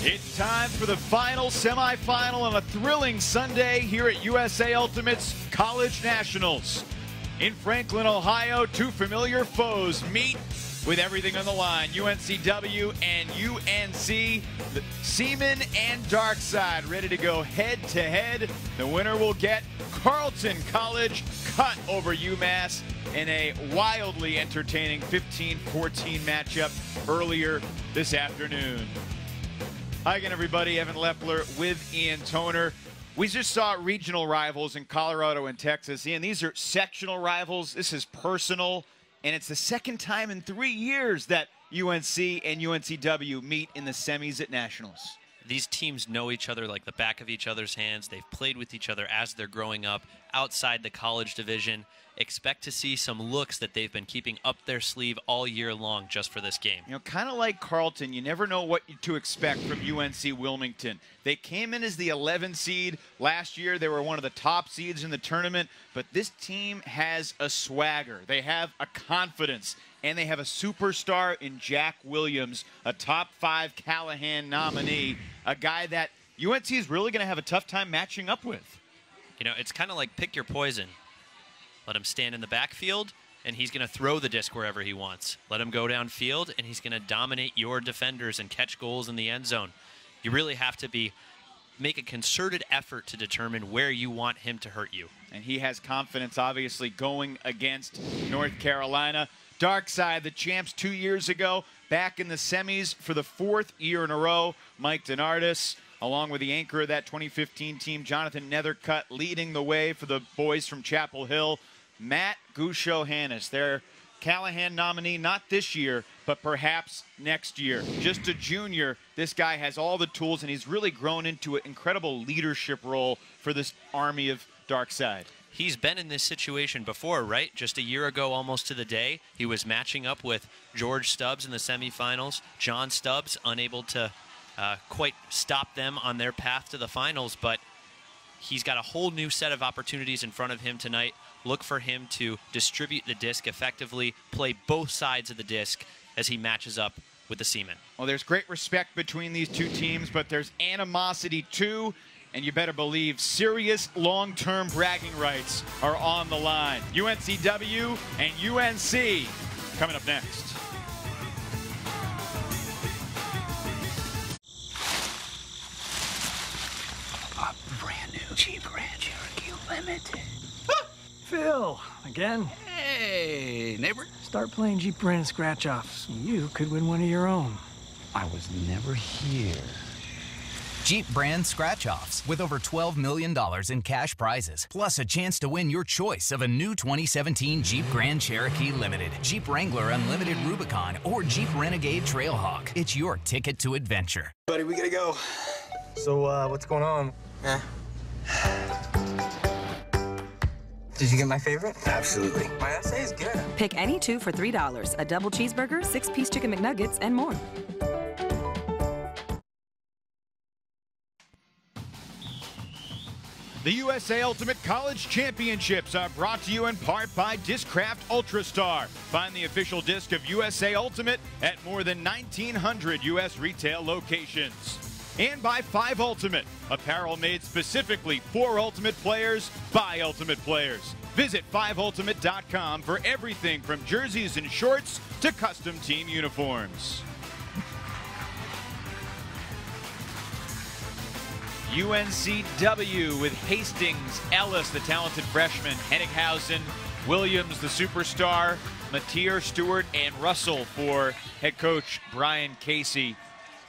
It's time for the final semifinal on a thrilling Sunday here at USA Ultimate's College Nationals. In Franklin, Ohio, two familiar foes meet with everything on the line. UNCW and UNC, the Seaman and Darkside ready to go head-to-head. The winner will get Carleton College cut over UMass in a wildly entertaining 15-14 matchup earlier this afternoon. Hi again, everybody. Evan Lepler with Ian Toner. We just saw regional rivals in Colorado and Texas. Ian, these are sectional rivals. This is personal, and it's the second time in 3 years that UNC and UNCW meet in the semis at Nationals. These teams know each other like the back of each other's hands. They've played with each other as they're growing up outside the college division. Expect to see some looks that they've been keeping up their sleeve all year long just for this game. You know, kind of like Carleton, you never know what to expect from UNC Wilmington. They came in as the 11 seed. Last year, they were one of the top seeds in the tournament, but this team has a swagger. They have a confidence, and they have a superstar in Jack Williams, a top 5 Callahan nominee, a guy that UNC is really going to have a tough time matching up with. You know, it's kind of like pick your poison. Let him stand in the backfield, and he's going to throw the disc wherever he wants. Let him go downfield, and he's going to dominate your defenders and catch goals in the end zone. You really have to make a concerted effort to determine where you want him to hurt you. And he has confidence, obviously, going against North Carolina. Darkside, the champs 2 years ago, back in the semis for the 4th year in a row. Mike DeNardis, along with the anchor of that 2015 team, Jonathan Nethercutt, leading the way for the boys from Chapel Hill. Matt Gusho-Hannes, their Callahan nominee, not this year, but perhaps next year. Just a junior, this guy has all the tools, and he's really grown into an incredible leadership role for this army of Darkside. He's been in this situation before, right? Just a year ago, almost to the day, he was matching up with George Stubbs in the semifinals. John Stubbs unable to quite stop them on their path to the finals, but he's got a whole new set of opportunities in front of him tonight. Look for him to distribute the disc effectively, play both sides of the disc as he matches up with the Seaman. Well, there's great respect between these two teams, but there's animosity too, and you better believe serious long-term bragging rights are on the line. UNCW and UNC coming up next. A brand new Jeep Grand Cherokee Limited. Phil, again? Hey, neighbor. Start playing Jeep brand scratch-offs. You could win one of your own. I was never here. Jeep brand scratch-offs with over $12 million in cash prizes, plus a chance to win your choice of a new 2017 Jeep Grand Cherokee Limited, Jeep Wrangler Unlimited Rubicon, or Jeep Renegade Trailhawk. It's your ticket to adventure. Buddy, we gotta go. So, what's going on? Did you get my favorite? Absolutely. My essay is good. Pick any two for $3. A double cheeseburger, 6-piece chicken McNuggets, and more. The USA Ultimate College Championships are brought to you in part by Discraft Ultrastar. Find the official disc of USA Ultimate at more than 1,900 U.S. retail locations. And by 5 Ultimate, apparel made specifically for Ultimate players by Ultimate players. Visit 5ultimate.com for everything from jerseys and shorts to custom team uniforms. UNCW with Hastings, Ellis, the talented freshman, Hennighausen, Williams, the superstar, Mateer, Stewart, and Russell for head coach Brian Casey,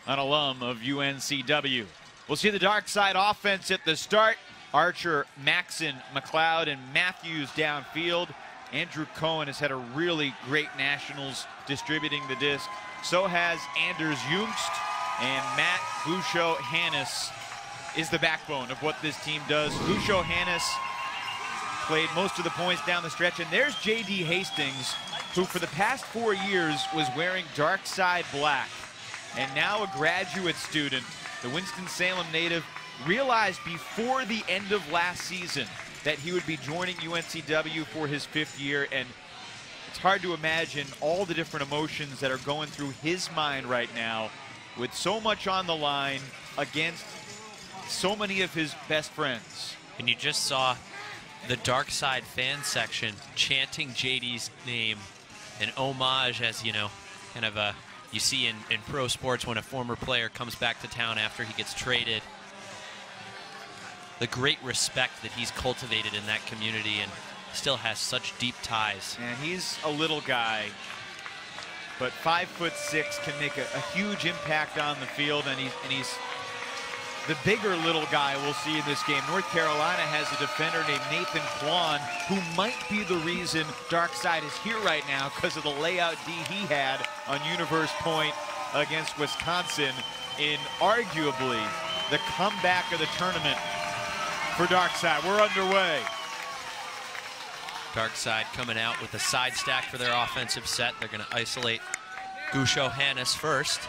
an alum of UNCW. We'll see the Darkside offense at the start. Archer, Maxon, McLeod, and Matthews downfield. Andrew Cohen has had a really great Nationals distributing the disc. So has Anders Jungst, and Matt Gusho-Hannes is the backbone of what this team does. Gusho-Hannes played most of the points down the stretch, and there's J.D. Hastings, who for the past 4 years was wearing Darkside black, and now a graduate student. The Winston-Salem native realized before the end of last season that he would be joining UNCW for his 5th year, and it's hard to imagine all the different emotions that are going through his mind right now with so much on the line against so many of his best friends. And you just saw the Dark Side fan section chanting JD's name, an homage, as you know, kind of a, you see in pro sports when a former player comes back to town after he gets traded. The great respect that he's cultivated in that community and still has such deep ties. And he's a little guy, but 5'6" can make a huge impact on the field, and he's the bigger little guy we'll see in this game. North Carolina has a defender named Nathan Kwan, who might be the reason Darkside is here right now because of the layout D he had on Universe Point against Wisconsin in arguably the comeback of the tournament for Darkside. We're underway. Darkside coming out with a side stack for their offensive set. They're going to isolate Gusho Hannes first.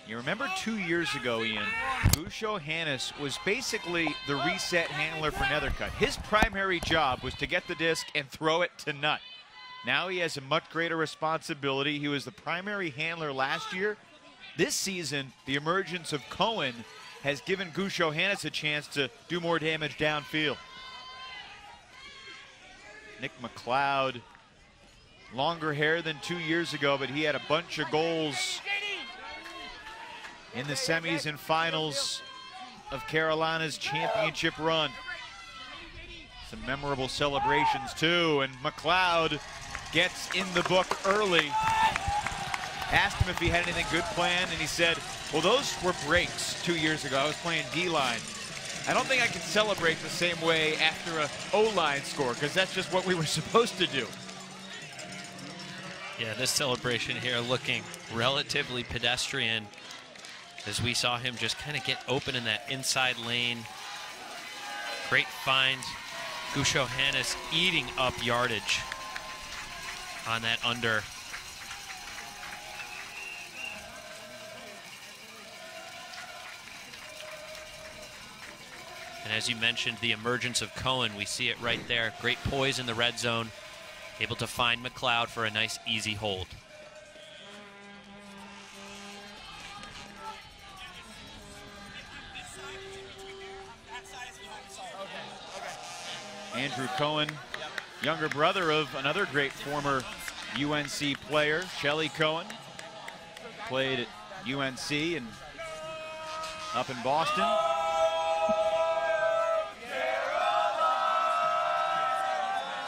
You remember 2 years ago, Ian, Gusho Hannes was basically the reset handler for Nethercutt. His primary job was to get the disc and throw it to Nutt. Now he has a much greater responsibility. He was the primary handler last year. This season, the emergence of Cohen has given Gusho Hannes a chance to do more damage downfield. Nick McLeod, longer hair than 2 years ago, but he had a bunch of goals in the semis and finals of Carolina's championship run. Some memorable celebrations too, and McLeod gets in the book early. Asked him if he had anything good planned, and he said, well, those were breaks 2 years ago. I was playing D-line. I don't think I can celebrate the same way after a O-line score, because that's just what we were supposed to do. Yeah, this celebration here looking relatively pedestrian, as we saw him just kind of get open in that inside lane. Great find. Gusho Hannes eating up yardage on that under. And as you mentioned, the emergence of Cohen, we see it right there. Great poise in the red zone, able to find McLeod for a nice, easy hold. Andrew Cohen, younger brother of another great former UNC player, Shelly Cohen. Played at UNC and up in Boston.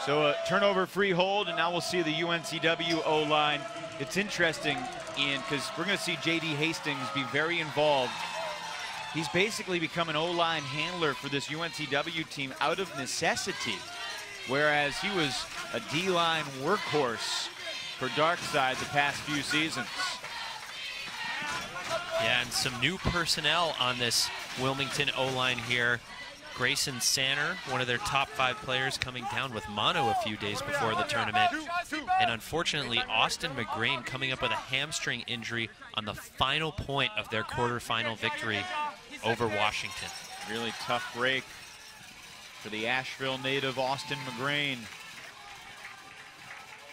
So a turnover free hold, and now we'll see the UNCW O-line. It's interesting, Ian, because we're going to see J.D. Hastings be very involved. He's basically become an O-line handler for this UNCW team out of necessity, whereas he was a D-line workhorse for Darkside the past few seasons. Yeah, and some new personnel on this Wilmington O-line here. Grayson Sanner, one of their top 5 players, coming down with mono a few days before the tournament. And unfortunately, Austin McGrain coming up with a hamstring injury on the final point of their quarterfinal victory over Washington. Really tough break for the Asheville native Austin McGrain.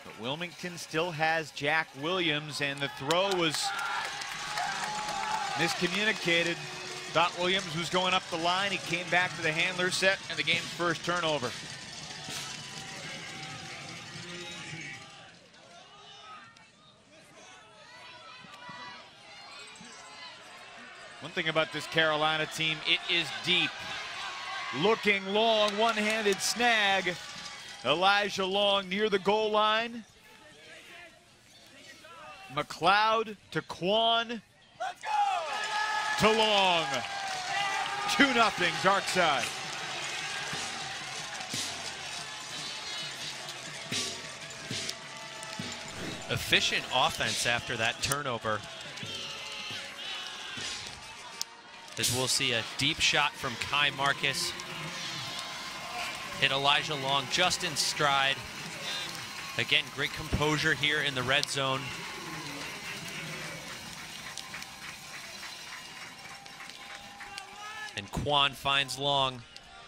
But Wilmington still has Jack Williams, and the throw was miscommunicated. Thought Williams was going up the line. He came back to the handler set, and the game's first turnover. One thing about this Carolina team, it is deep. Looking long, one-handed snag. Elijah Long near the goal line. McLeod to Kwan. To Long. 2-0, Darkside. Efficient offense after that turnover. As we'll see a deep shot from Kai Marcus. Hit Elijah Long just in stride. Again, great composure here in the red zone. And Kwan finds Long.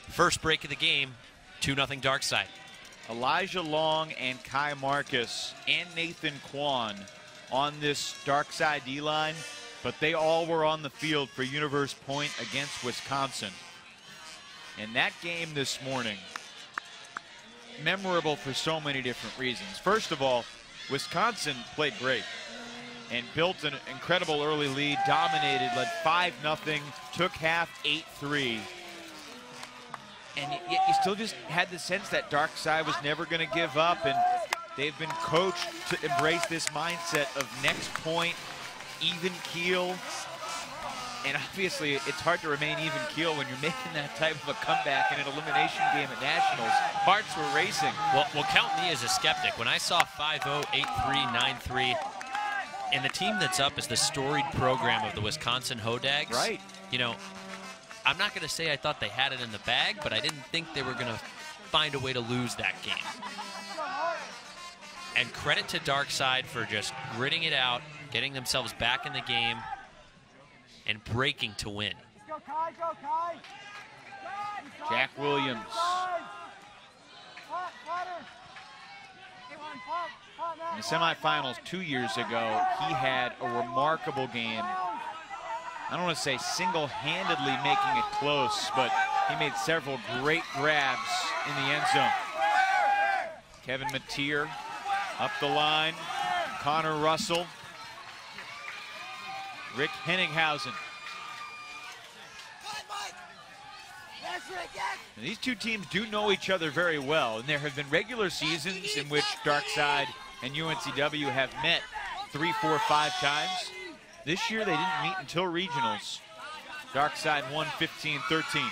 First break of the game, 2-0 Darkside. Elijah Long and Kai Marcus and Nathan Kwan on this Darkside D-line. but they all were on the field for Universe Point against Wisconsin. And that game this morning, memorable for so many different reasons. First of all, Wisconsin played great and built an incredible early lead, dominated, led 5-0, took half 8-3. And yet you still just had the sense that Dark Side was never going to give up, and they've been coached to embrace this mindset of next point, even keel. And obviously, it's hard to remain even keel when you're making that type of a comeback in an elimination game at Nationals. Hearts were racing. Well, count me as a skeptic. When I saw 5-0, 8-3, 9-3, and the team that's up is the storied program of the Wisconsin Hodags. Right. You know, I'm not going to say I thought they had it in the bag, but I didn't think they were going to find a way to lose that game. And credit to Dark Side for just gritting it out, getting themselves back in the game, and breaking to win. Jack Williams. In the semifinals 2 years ago, he had a remarkable game. I don't want to say single-handedly making it close, but he made several great grabs in the end zone. Kevin Mateer up the line. Connor Russell. Rick Henninghausen. And these two teams do know each other very well, and there have been regular seasons in which Darkside and UNCW have met 3, 4, 5 times. This year they didn't meet until regionals. Darkside won 15-13.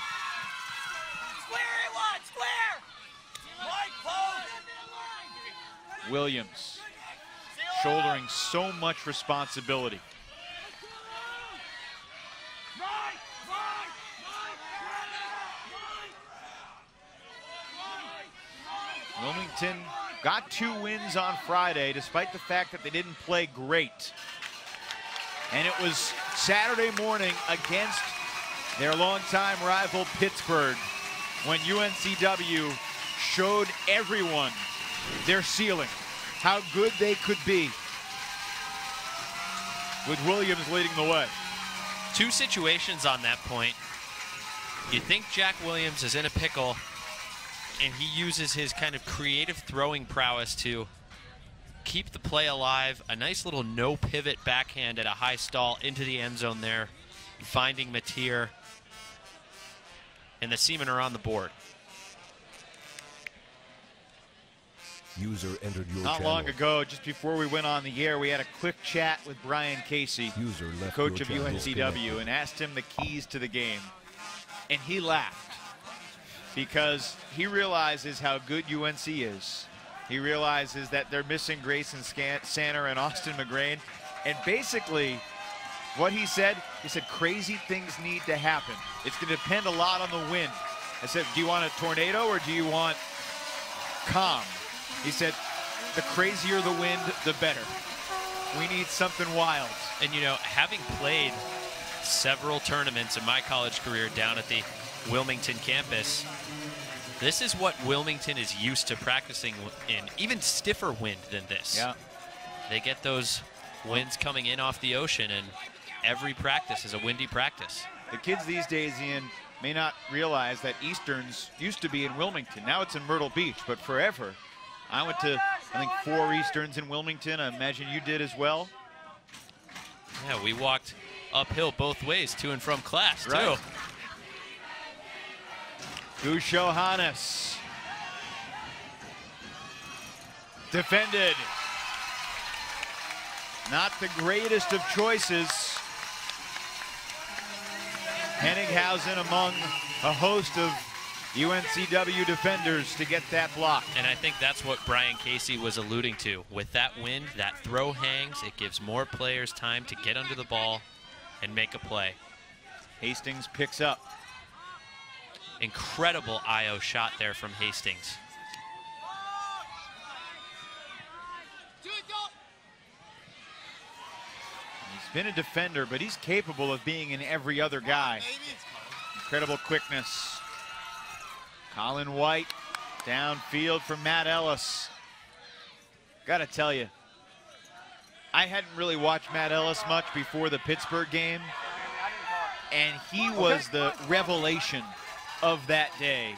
Williams shouldering so much responsibility. Wilmington got 2 wins on Friday, despite the fact that they didn't play great. And it was Saturday morning against their longtime rival Pittsburgh when UNCW showed everyone their ceiling, how good they could be, with Williams leading the way. 2 situations on that point. You think Jack Williams is in a pickle, and he uses his kind of creative throwing prowess to keep the play alive. A nice little no pivot backhand at a high stall into the end zone there, finding Mateer. And the Seamen are on the board. User entered your Not channel. long ago, just before we went on the air, we had a quick chat with Brian Casey, User the left coach your of channel. UNCW, and asked him the keys to the game. And he laughed because he realizes how good UNC is. He realizes that they're missing Grayson Sanner and Austin McGrain. And basically, what he said crazy things need to happen. It's going to depend a lot on the wind. I said, do you want a tornado or do you want calm? He said, the crazier the wind, the better. We need something wild. And, you know, having played several tournaments in my college career down at the Wilmington campus, this is what Wilmington is used to practicing in, even stiffer wind than this. Yeah. They get those winds coming in off the ocean, and every practice is a windy practice. The kids these days, Ian, may not realize that Easterns used to be in Wilmington. Now it's in Myrtle Beach, but forever. I went to, I think, 4 Easterns in Wilmington. I imagine you did as well. Yeah, we walked uphill both ways to and from class, right. too. Gusho Hannes. Defended. Not the greatest of choices. Henninghausen among a host of UNCW defenders to get that block. And I think that's what Brian Casey was alluding to. With that wind, that throw hangs, it gives more players time to get under the ball and make a play. Hastings picks up. Incredible IO shot there from Hastings. He's been a defender, but he's capable of being an every other guy. Incredible quickness. Colin White downfield from Matt Ellis. Gotta tell you, I hadn't really watched Matt Ellis much before the Pittsburgh game, and he was the revelation of that day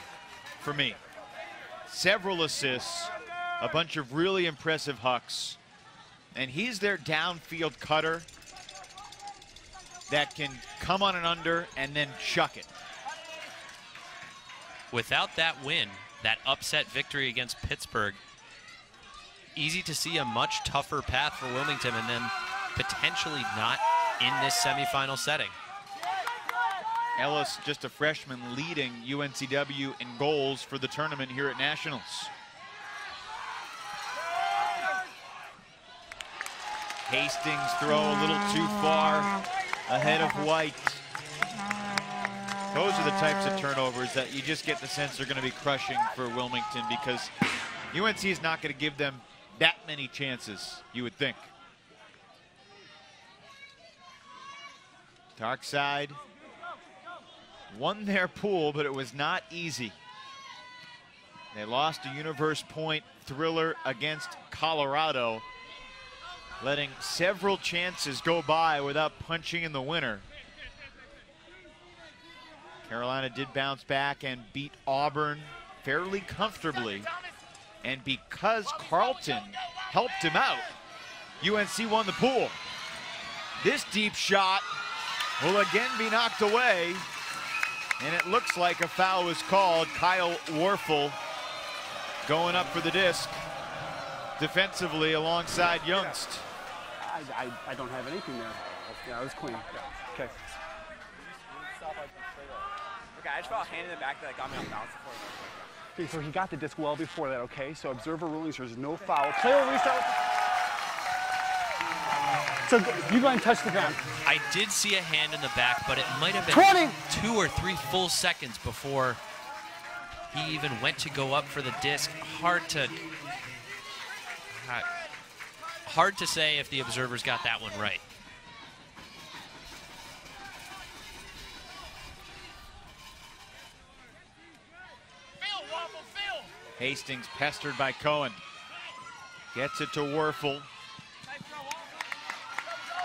for me. Several assists, a bunch of really impressive hucks, and he's their downfield cutter that can come on and under and then chuck it. Without that win, that upset victory against Pittsburgh, easy to see a much tougher path for Wilmington, and then potentially not in this semifinal setting. Ellis, just a freshman, leading UNCW in goals for the tournament here at Nationals. Hastings throw a little too far ahead of White. Those are the types of turnovers that you just get the sense they're going to be crushing for Wilmington, because UNC is not going to give them that many chances, you would think. Dark side won their pool, but it was not easy. They lost a Universe Point thriller against Colorado, letting several chances go by without punching in the winner. Carolina did bounce back and beat Auburn fairly comfortably. And because Carlton helped him out, UNC won the pool. This deep shot will again be knocked away, and it looks like a foul was called. Kyle Warfel going up for the disc defensively alongside Youngst. I don't have anything there. Yeah, it was clean. Yeah. Okay. Okay, I just felt a hand in the back that got me off balance before. Okay, so he got the disc well before that, okay? So observer rulings, there's no foul. Play will restart. So you go and touch the ground. I did see a hand in the back, but it might have been 20. 2 or 3 full seconds before he even went to go up for the disc. Hard to say if the observers got that one right. Hastings pestered by Cohen. Gets it to Werfel.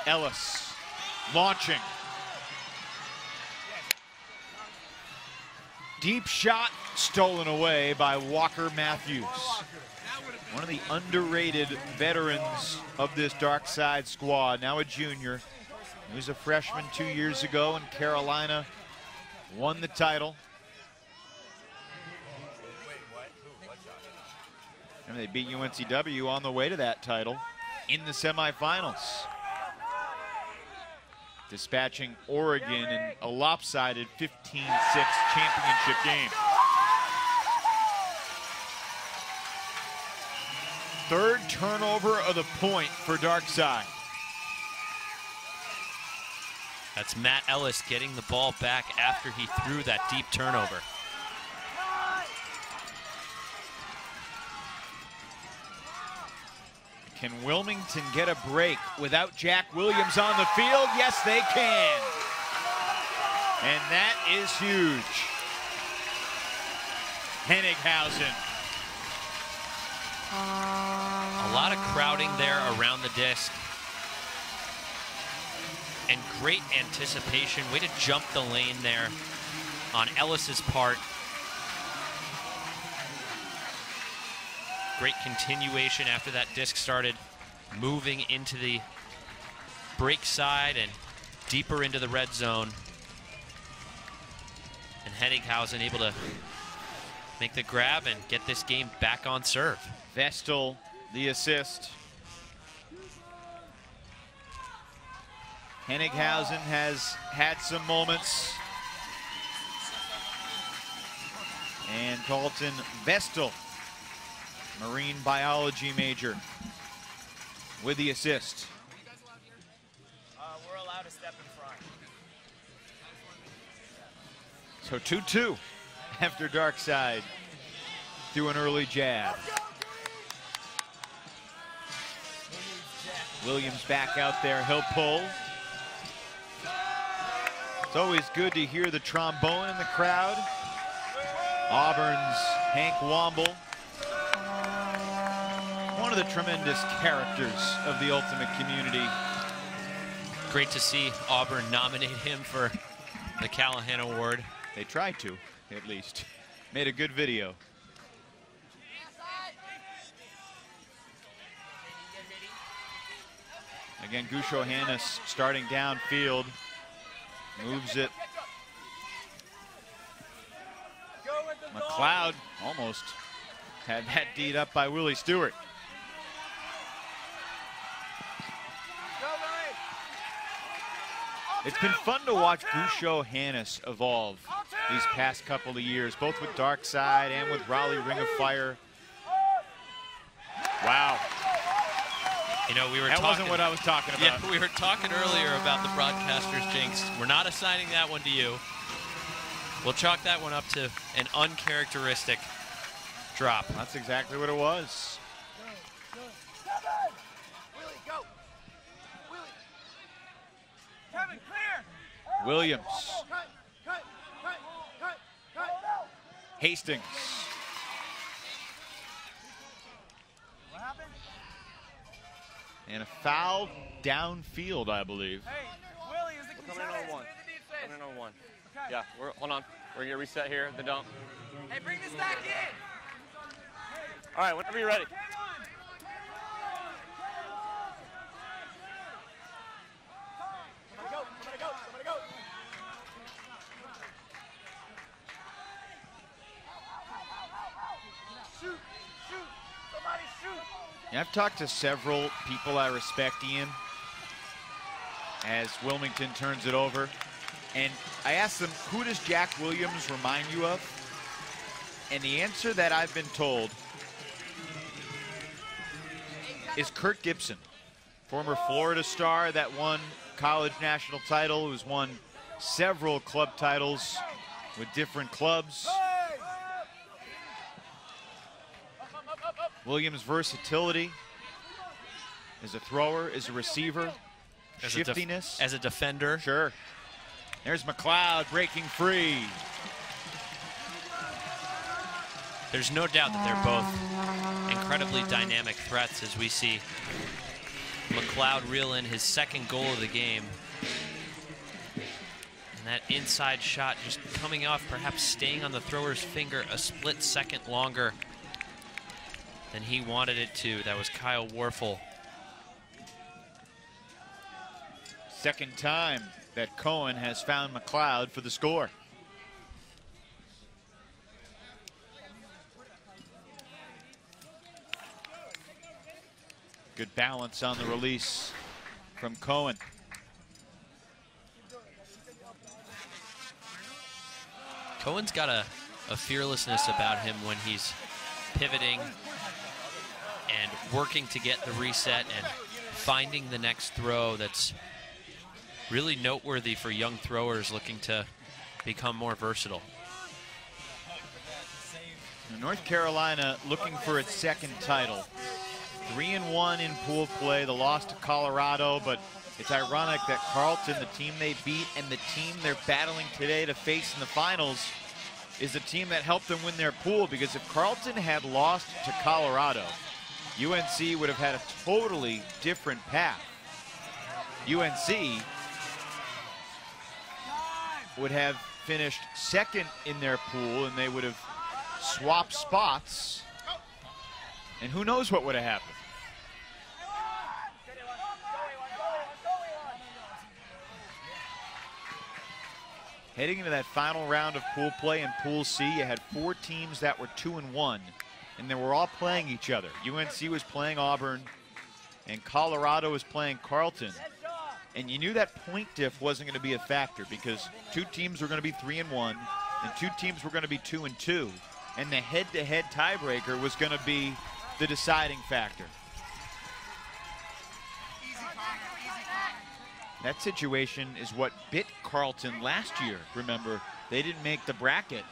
Ellis launching. Deep shot stolen away by Walker Matthews. One of the underrated veterans of this dark side squad, now a junior. He was a freshman 2 years ago, and Carolina won the title. And they beat UNCW on the way to that title in the semifinals, dispatching Oregon in a lopsided 15-6 championship game. Third turnover of the point for Darkside. That's Matt Ellis getting the ball back after he threw that deep turnover. Can Wilmington get a break without Jack Williams on the field? Yes, they can. And that is huge. Hennighausen. A lot of crowding there around the disc. And great anticipation. Way to jump the lane there on Ellis's part. Great continuation after that disc started moving into the break side and deeper into the red zone. And Hennighausen able to make the grab and get this game back on serve. Vestal, the assist. Hennighausen has had some moments. And Colton Vestal, marine biology major, with the assist. We're allowed to step in front. So 2-2 after Darkside threw an early jab. Williams back out there, he'll pull. It's always good to hear the trombone in the crowd. Auburn's Hank Womble. One of the tremendous characters of the Ultimate community. Great to see Auburn nominate him for the Callahan Award. They tried to, at least. Made a good video. Again, Gusho Hannes starting downfield. Moves it. McLeod almost had that deed up by Willie Stewart. It's been fun to watch Gusho Hannes evolve these past couple of years, both with Dark Side and with Raleigh Ring of Fire. Wow. You know, that wasn't what I was talking about. Yeah, we were talking earlier about the broadcaster's jinx. We're not assigning that one to you. We'll chalk that one up to an uncharacteristic drop. That's exactly what it was. Williams. Hastings. And a foul downfield, I believe. Hey, Willie, is the coming in on one. Coming in on one. Yeah, hold on. We're gonna reset here, the dump. Hey, bring this back in. All right, whenever you're ready. I've talked to several people I respect, Ian, as Wilmington turns it over. And I asked them, who does Jack Williams remind you of? And the answer that I've been told is Kurt Gibson, former Florida star that won college national title, who's won several club titles with different clubs. Williams' versatility as a thrower, as a receiver, shiftiness. As a defender. Sure. There's McLeod breaking free. There's no doubt that they're both incredibly dynamic threats as we see McLeod reel in his second goal of the game. And that inside shot just coming off, perhaps staying on the thrower's finger a split second longer than he wanted it to. That was Kyle Warfel. Second time that Cohen has found McLeod for the score. Good balance on the release from Cohen. Cohen's got a fearlessness about him when he's pivoting and working to get the reset and finding the next throw that's really noteworthy for young throwers looking to become more versatile. North Carolina looking for its second title. 3-1 in pool play, the loss to Colorado, but it's ironic that Carleton, the team they beat, and the team they're battling today to face in the finals is the team that helped them win their pool, because if Carleton had lost to Colorado, UNC would have had a totally different path. UNC would have finished second in their pool, and they would have swapped spots, and who knows what would have happened. Heading into that final round of pool play in Pool C, you had 4 teams that were 2-1, and they were all playing each other. UNC was playing Auburn, and Colorado was playing Carleton. And you knew that point diff wasn't going to be a factor, because 2 teams were going to be 3-1, and 2 teams were going to be 2-2, and the head-to-head tiebreaker was going to be the deciding factor. That situation is what bit Carleton last year. Remember, they didn't make the bracket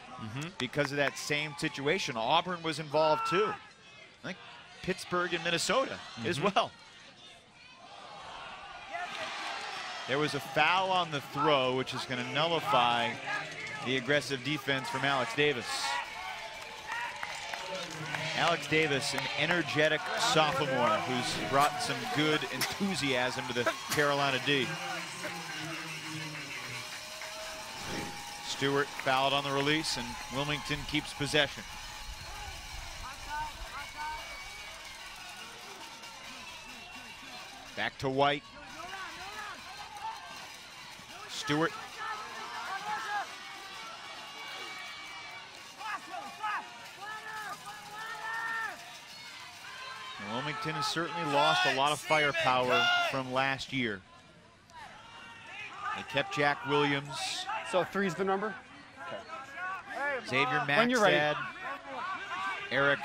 because of that same situation. Auburn was involved too. I think Pittsburgh and Minnesota as well. There was a foul on the throw, which is going to nullify the aggressive defense from Alex Davis. Alex Davis, an energetic sophomore who's brought some good enthusiasm to the Carolina D. Stewart fouled on the release, and Wilmington keeps possession. Back to White. Stewart. Wilmington has certainly lost a lot of firepower from last year. They kept Jack Williams. So 3's the number? Okay. Xavier When you're ready. Maxad, Eric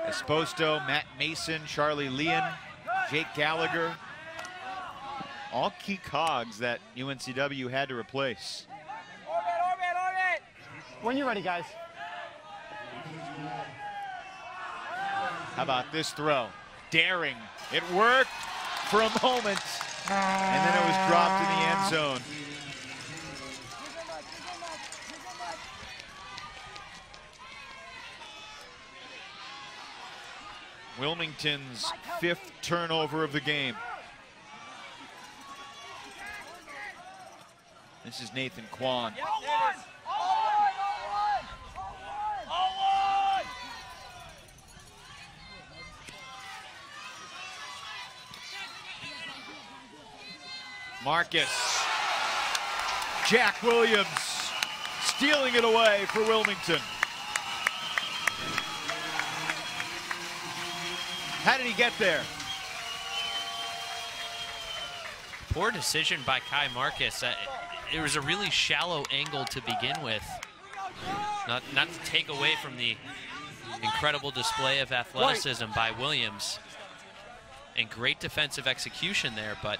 Esposto, Matt Mason, Charlie Leon, Jake Gallagher. All key cogs that UNCW had to replace. When you're ready, guys. How about this throw? Daring. It worked for a moment, and then it was dropped in the end zone. Wilmington's 5th turnover of the game. This is Nathan Kwan. Marcus. Jack Williams stealing it away for Wilmington. How did he get there? Poor decision by Kai Marcus. It was a really shallow angle to begin with. Not to take away from the incredible display of athleticism by Williams. And great defensive execution there, but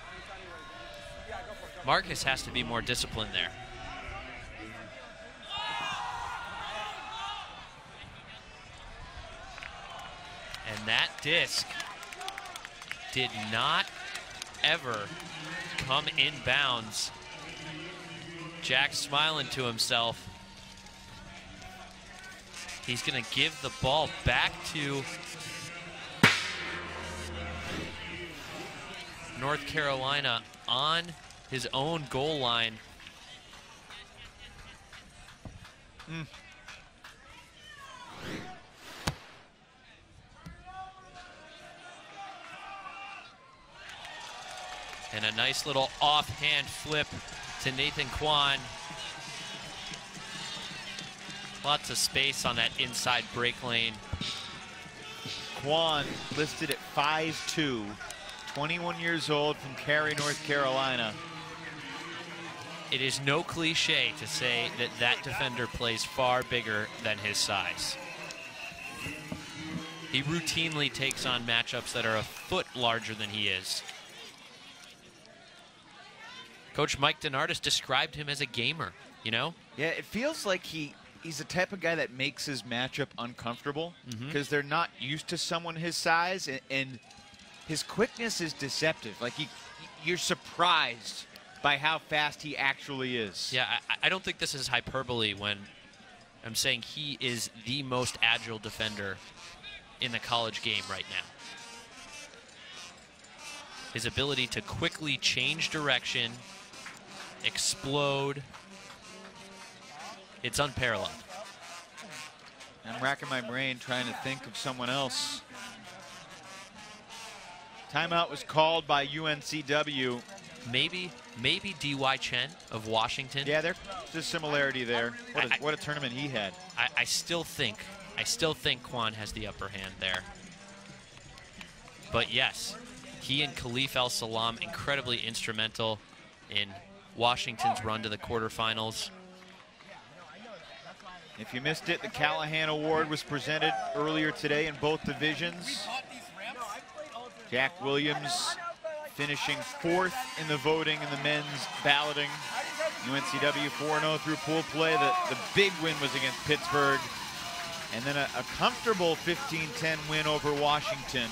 Marcus has to be more disciplined there. And that disc did not ever come in bounds. Jack's smiling to himself. He's going to give the ball back to North Carolina on his own goal line. And a nice little offhand flip to Nathan Kwan. Lots of space on that inside break lane. Kwan listed at 5'2", 21 years old, from Cary, North Carolina. It is no cliche to say that that defender plays far bigger than his size. He routinely takes on matchups that are a foot larger than he is. Coach Mike DeNardis described him as a gamer, you know? Yeah, it feels like he's the type of guy that makes his matchup uncomfortable because they're not used to someone his size, and his quickness is deceptive. Like, you're surprised by how fast he actually is. Yeah, I don't think this is hyperbole when I'm saying he is the most agile defender in the college game right now. His ability to quickly change direction, explode, it's unparalleled. I'm racking my brain trying to think of someone else. Timeout was called by UNCW. Maybe D.Y. Chen of Washington. Yeah, there's a similarity there. What a tournament he had. I still think Kwan has the upper hand there. But yes, he and Khalif El-Salam incredibly instrumental in Washington's run to the quarterfinals. If you missed it, the Callahan Award was presented earlier today in both divisions. Jack Williams finishing 4th in the voting in the men's balloting. UNCW 4-0 through pool play. The big win was against Pittsburgh. And then a comfortable 15-10 win over Washington.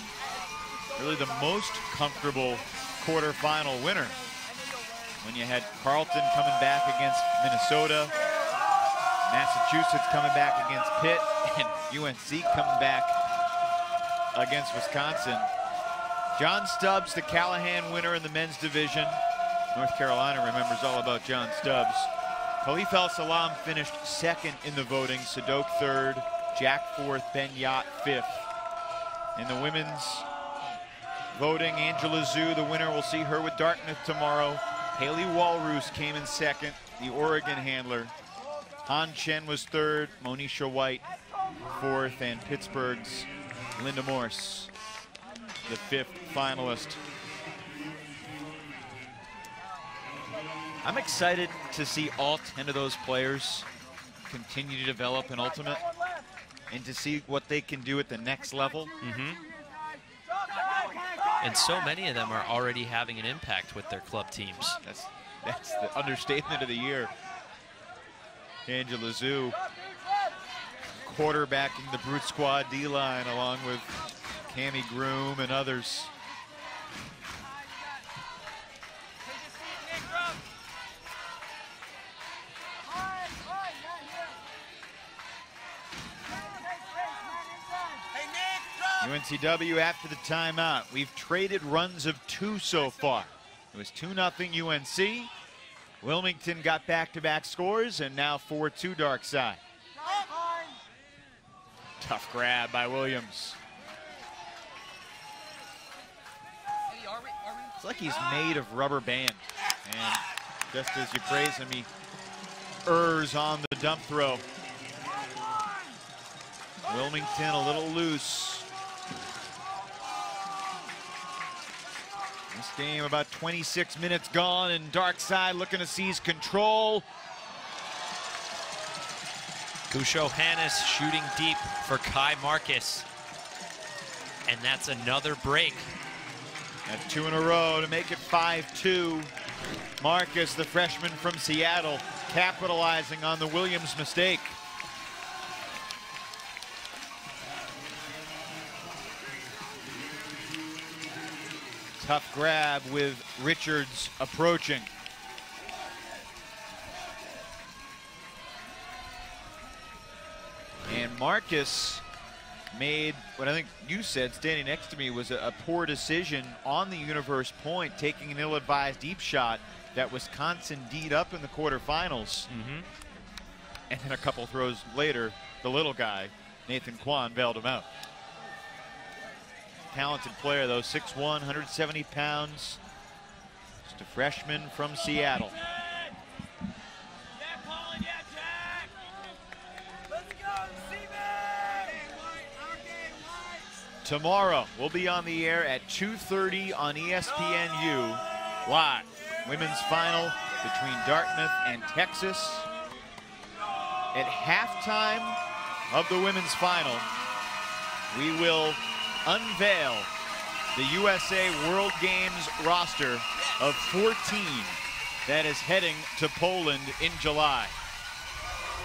Really the most comfortable quarterfinal winner. When you had Carleton coming back against Minnesota, Massachusetts coming back against Pitt, and UNC coming back against Wisconsin. John Stubbs, the Callahan winner in the men's division. North Carolina remembers all about John Stubbs. Khalif El-Salam finished second in the voting. Sadok third, Jack fourth, Ben Yacht fifth. In the women's voting, Angela Zhu, the winner. We'll see her with Dartmouth tomorrow. Haley Walrus came in second, the Oregon handler. Han Chen was third, Monisha White fourth, and Pittsburgh's Linda Morse, the fifth finalist. I'm excited to see all 10 of those players continue to develop in Ultimate and to see what they can do at the next level. And so many of them are already having an impact with their club teams. That's the understatement of the year. Angela Zhu quarterbacking the Brute Squad D-line along with Cammie Groom and others. UNCW after the timeout. We've traded runs of 2 so far. It was 2-0 UNC. Wilmington got back-to-back scores, and now 4-2 Dark Side. Tough grab by Williams. It's like he's made of rubber band. And just as you praise him, he errs on the dump throw. Wilmington a little loose. This game about 26 minutes gone, and Dark Side looking to seize control. Gusho Hannes shooting deep for Kai Marcus. And that's another break. That's 2 in a row to make it 5-2. Marcus, the freshman from Seattle, capitalizing on the Williams mistake. Tough grab with Richards approaching. And Marcus made what I think you said standing next to me was a poor decision on the universe point, taking an ill-advised deep shot that Wisconsin D'd up in the quarterfinals. And then a couple throws later, the little guy, Nathan Kwan, bailed him out. Talented player though, 6'1", 170 pounds. Just a freshman from Seattle. Tomorrow, we'll be on the air at 2:30 on ESPNU live. Women's final between Dartmouth and Texas. At halftime of the women's final, we will unveil the USA World Games roster of 14 that is heading to Poland in July.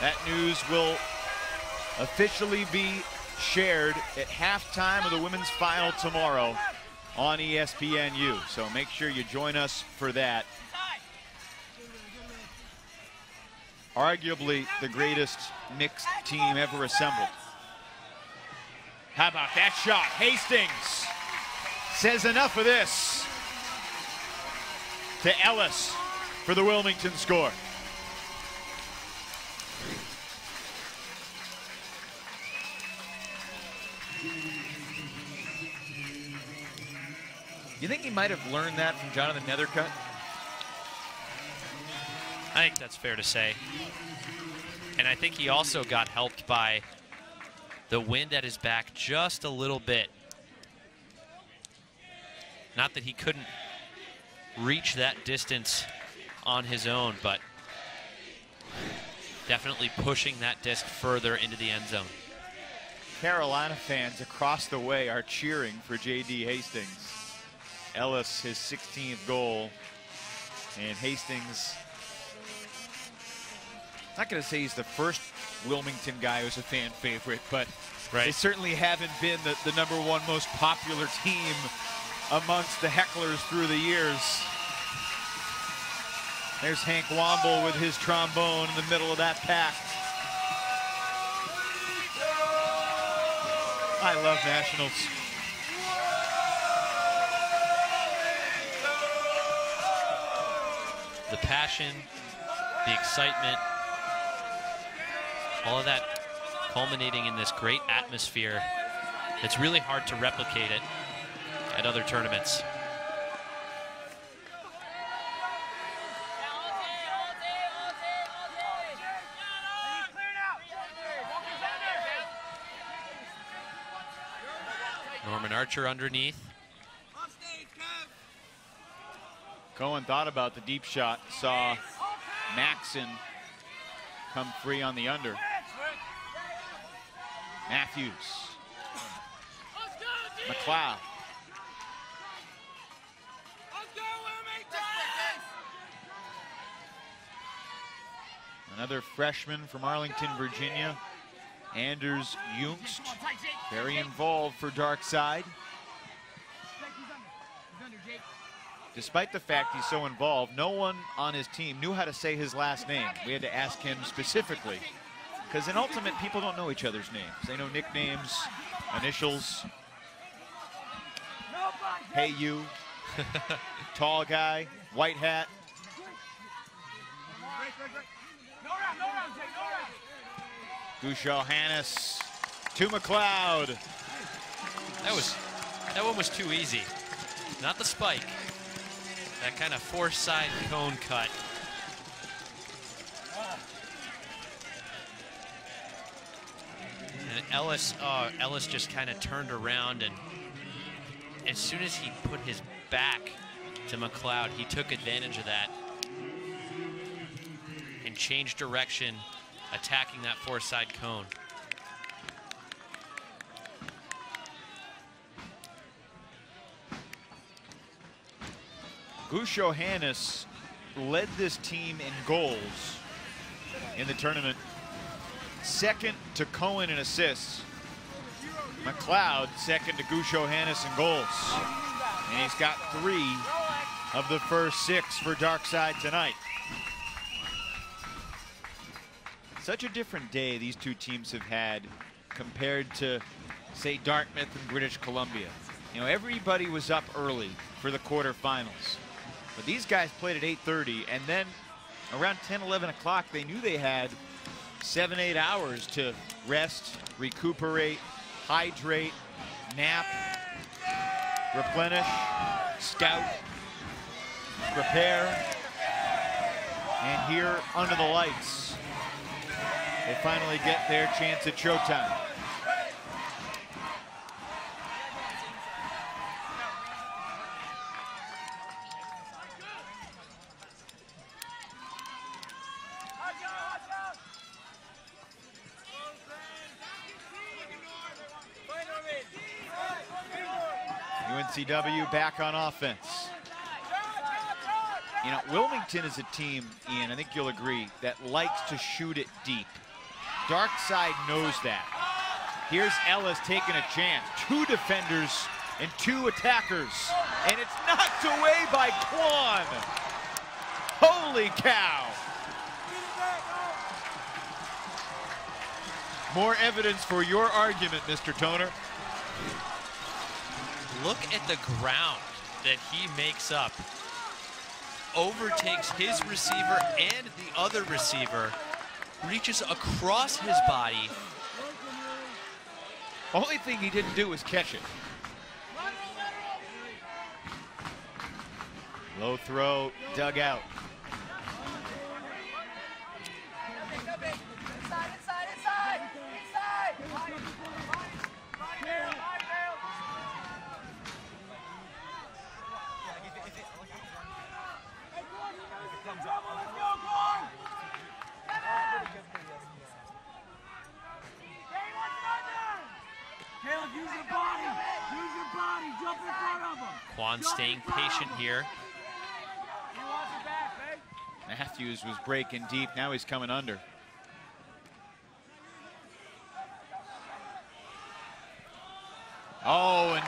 That news will officially be shared at halftime of the women's final tomorrow on ESPNU. So make sure you join us for that. Arguably the greatest mixed team ever assembled. How about that shot? Hastings says enough of this to Ellis for the Wilmington score. You think he might have learned that from Jonathan Nethercutt? I think that's fair to say. And I think he also got helped by the wind at his back just a little bit. Not that he couldn't reach that distance on his own, but definitely pushing that disc further into the end zone. Carolina fans across the way are cheering for J.D. Hastings. Ellis, his 16th goal, and Hastings, I'm not going to say he's the first Wilmington guy who's a fan favorite, but they certainly haven't been the #1 most popular team amongst the hecklers through the years. There's Hank Womble with his trombone in the middle of that pack. I love Nationals. The passion, the excitement, all of that culminating in this great atmosphere. It's really hard to replicate it at other tournaments. Norman Archer underneath. Cohen thought about the deep shot, saw Maxson come free on the under. Matthews. McLeod. Another freshman from Arlington, Virginia. Anders Jungst, very involved for Dark Side. Despite the fact he's so involved, no one on his team knew how to say his last name. We had to ask him specifically, because in Ultimate, people don't know each other's names. They know nicknames, initials. Hey, you. Tall guy, white hat. Gusho Hannes to McLeod. That one was too easy. Not the spike. That kind of four-side cone cut. And Ellis just kind of turned around, and as soon as he put his back to McLeod, he took advantage of that and changed direction, attacking that four-side cone. Gusho Hannes led this team in goals in the tournament. Second to Cohen in assists. McLeod second to Gusho Hannes in goals. And he's got 3 of the first 6 for Dark Side tonight. Such a different day these two teams have had compared to, say, Dartmouth and British Columbia. You know, everybody was up early for the quarterfinals. But these guys played at 8:30, and then around 10, 11 o'clock, they knew they had 7, 8 hours to rest, recuperate, hydrate, nap, replenish, scout, prepare. And here under the lights, they finally get their chance at showtime. UNCW back on offense. You know, Wilmington is a team, Ian, I think you'll agree, that likes to shoot it deep. Dark Side knows that. Here's Ellis taking a chance. 2 defenders and 2 attackers. And it's knocked away by Quan. Holy cow. More evidence for your argument, Mr. Toner. Look at the ground that he makes up. Overtakes his receiver and the other receiver. Reaches across his body. Only thing he didn't do was catch it. Low throw, dug out. Quan staying patient here. Matthews was breaking deep. Now he's coming under. Oh, and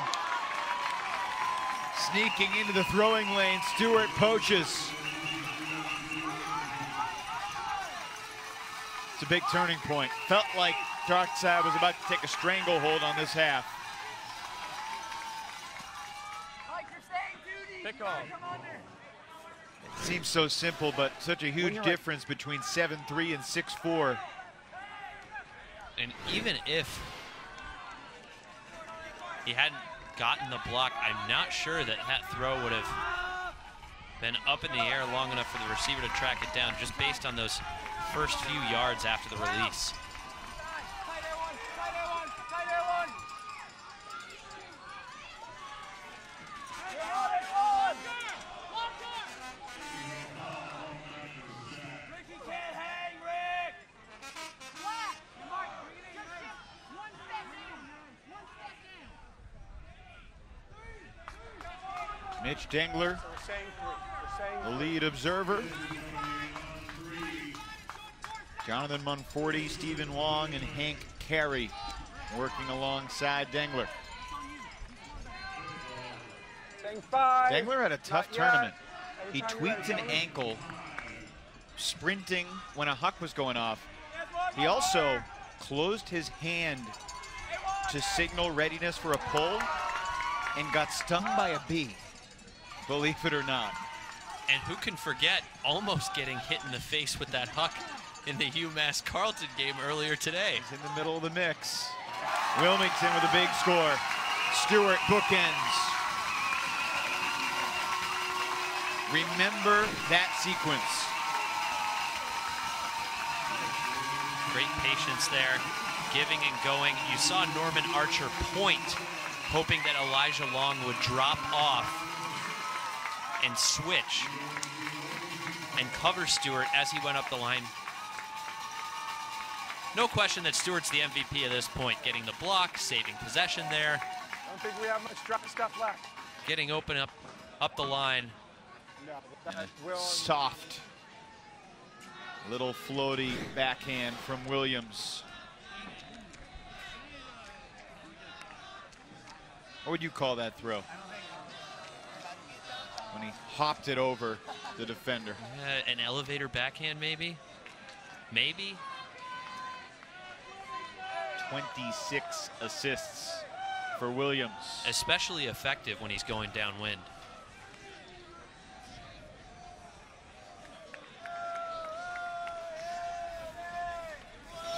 sneaking into the throwing lane, Stewart poaches. It's a big turning point. Felt like Dark Side was about to take a stranglehold on this half. Pick off. Seems so simple, but such a huge difference between 7'3" and 6'4". And even if he hadn't gotten the block, I'm not sure that that throw would have been up in the air long enough for the receiver to track it down, just based on those first few yards after the release. Mitch Dengler, the lead observer. Jonathan Munforty, Stephen Long, and Hank Carey working alongside Dengler. Dengler had a tough tournament. He tweaked an ankle sprinting when a huck was going off. He also closed his hand to signal readiness for a pull and got stung by a bee, believe it or not. And who can forget almost getting hit in the face with that huck in the UMass Carleton game earlier today. He's in the middle of the mix. Wilmington with a big score. Stewart bookends. Remember that sequence. Great patience there, giving and going. You saw Norman Archer point, hoping that Elijah Long would drop off and switch and cover Stewart as he went up the line. No question that Stewart's the MVP at this point, getting the block, saving possession there. I don't think we have much drop stuff left. Getting open up the line. No, soft little floaty backhand from Williams. What would you call that throw? When he hopped it over the defender. An elevator backhand, maybe? Maybe? 26 assists for Williams. Especially effective when he's going downwind.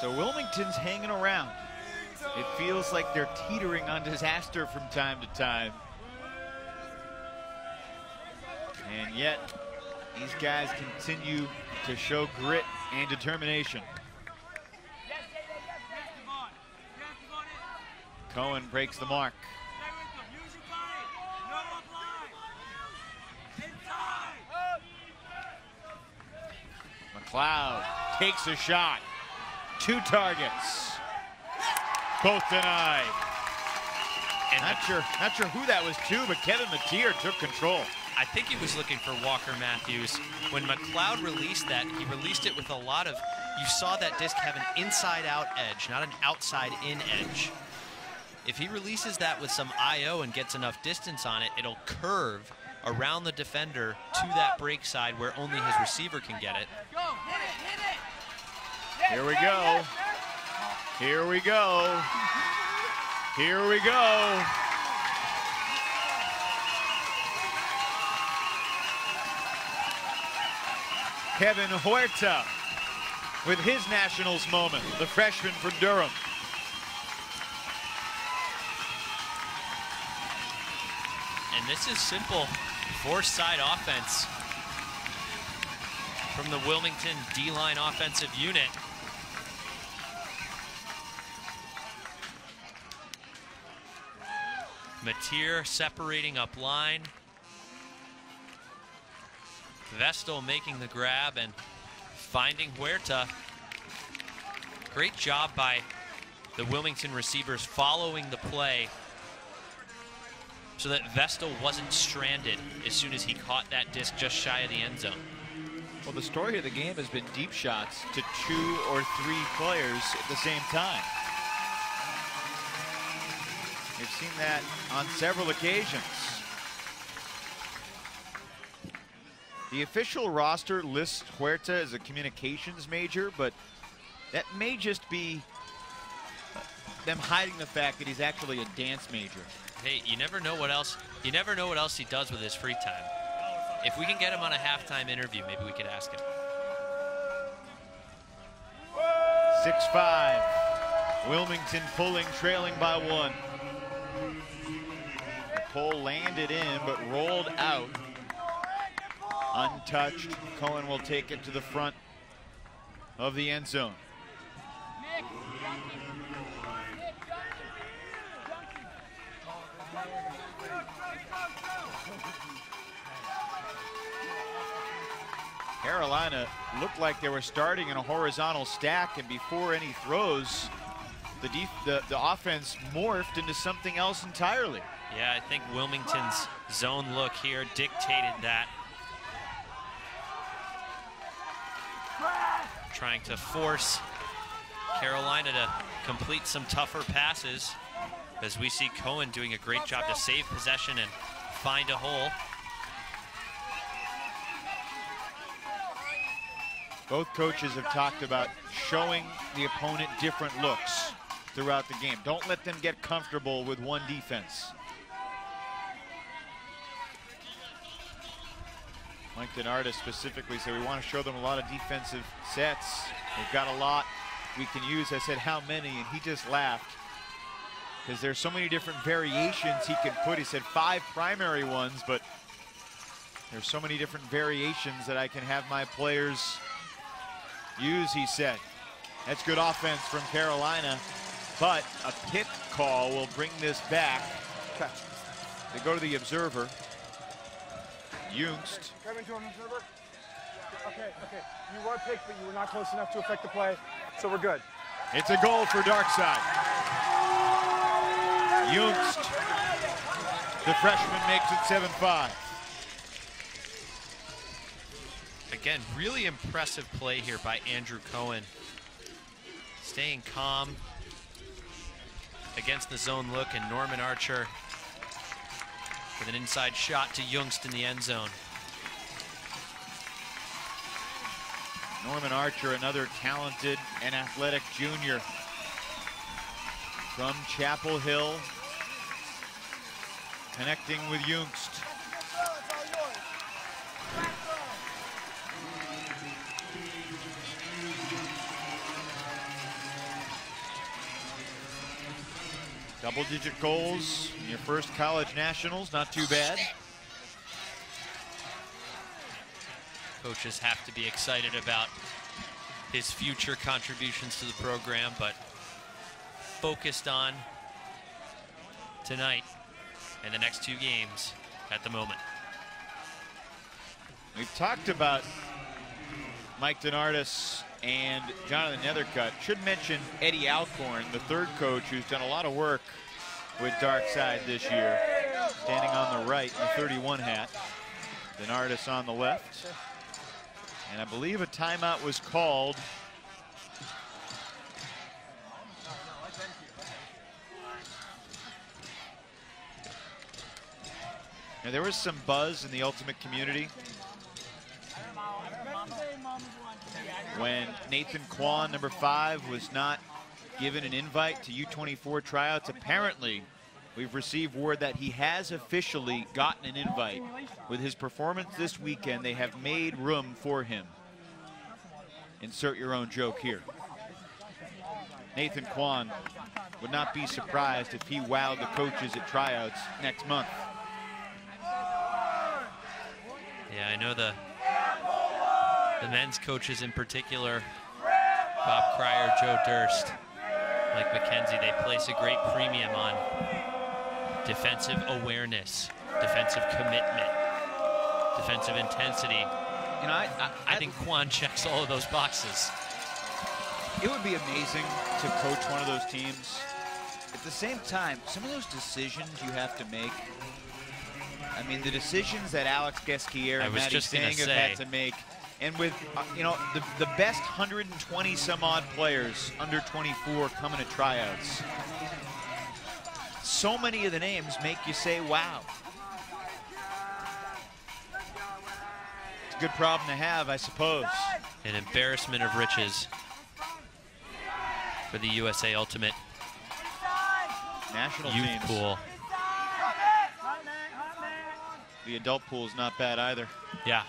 So Wilmington's hanging around. It feels like they're teetering on disaster from time to time. And yet, these guys continue to show grit and determination. Cohen breaks the mark. McLeod takes a shot. 2 targets. Both denied. And not sure who that was to, but Kevin Mateer took control. I think he was looking for Walker Matthews. When McLeod released that, he released it with a lot of, you saw that disc have an inside-out edge, not an outside-in edge. If he releases that with some I.O. and gets enough distance on it, it'll curve around the defender to that break side where only his receiver can get it. Here we go. Here we go. Here we go. Kevin Huerta with his Nationals moment, the freshman from Durham. And this is simple, four-side offense from the Wilmington D-line offensive unit. Mateer separating up line. Vestal making the grab and finding Huerta. Great job by the Wilmington receivers following the play so that Vestal wasn't stranded as soon as he caught that disc just shy of the end zone. Well, the story of the game has been deep shots to 2 or 3 players at the same time. We've seen that on several occasions. The official roster lists Huerta as a communications major, but that may just be them hiding the fact that he's actually a dance major. Hey, you never know what else he does with his free time. If we can get him on a halftime interview, maybe we could ask him. 6-5. Wilmington pulling, trailing by 1. The pull landed in, but rolled out. Untouched. Cohen will take it to the front of the end zone. Carolina looked like they were starting in a horizontal stack, and before any throws, the offense morphed into something else entirely. Yeah, I think Wilmington's zone look here dictated that. Trying to force Carolina to complete some tougher passes, as we see Cohen doing a great job to save possession and find a hole. Both coaches have talked about showing the opponent different looks throughout the game. Don't let them get comfortable with one defense. Mike DiNardo specifically said we want to show them a lot of defensive sets. They've got a lot we can use. I said, how many? And he just laughed, because there's so many different variations he can put. He said 5 primary ones, but there's so many different variations that I can have my players use, he said. That's good offense from Carolina, but a pick call will bring this back. They go to the observer. Jungst. Okay. You were picked, but you were not close enough to affect the play, so we're good. It's a goal for Darkside. Jungst, the freshman, makes it 7-5. Again, really impressive play here by Andrew Cohen. Staying calm against the zone look, and Norman Archer with an inside shot to Jungst in the end zone. Norman Archer, another talented and athletic junior from Chapel Hill, connecting with Jungst. Double-digit goals in your first college nationals, not too bad. Coaches have to be excited about his future contributions to the program, but focused on tonight and the next 2 games at the moment. We've talked about Mike DiNardo and Jonathan Nethercutt. Should mention Eddie Alcorn, the 3rd coach, who's done a lot of work with Darkside this year, standing on the right in the 31 hat. DiNardo on the left. And I believe a timeout was called. Now, there was some buzz in the Ultimate community when Nathan Kwan, number 5, was not given an invite to U24 tryouts. Apparently, we've received word that he has officially gotten an invite. With his performance this weekend, they have made room for him. Insert your own joke here. Nathan Kwan would not be surprised if he wowed the coaches at tryouts next month. Yeah, I know the men's coaches in particular, Bob Cryer, Joe Durst, Mike McKenzie, they place a great premium on defensive awareness, defensive commitment, defensive intensity. You know, I think Kwan checks all of those boxes. It would be amazing to coach one of those teams. At the same time, some of those decisions you have to make, I mean, the decisions that Alex Gesquier and Matty Sang have had to make, and with, you know, the best 120 some odd players under 24 coming to tryouts, so many of the names make you say, wow. It's a good problem to have, I suppose. An embarrassment of riches for the USA Ultimate national youth teams. pool. The adult pool is not bad either. Yeah.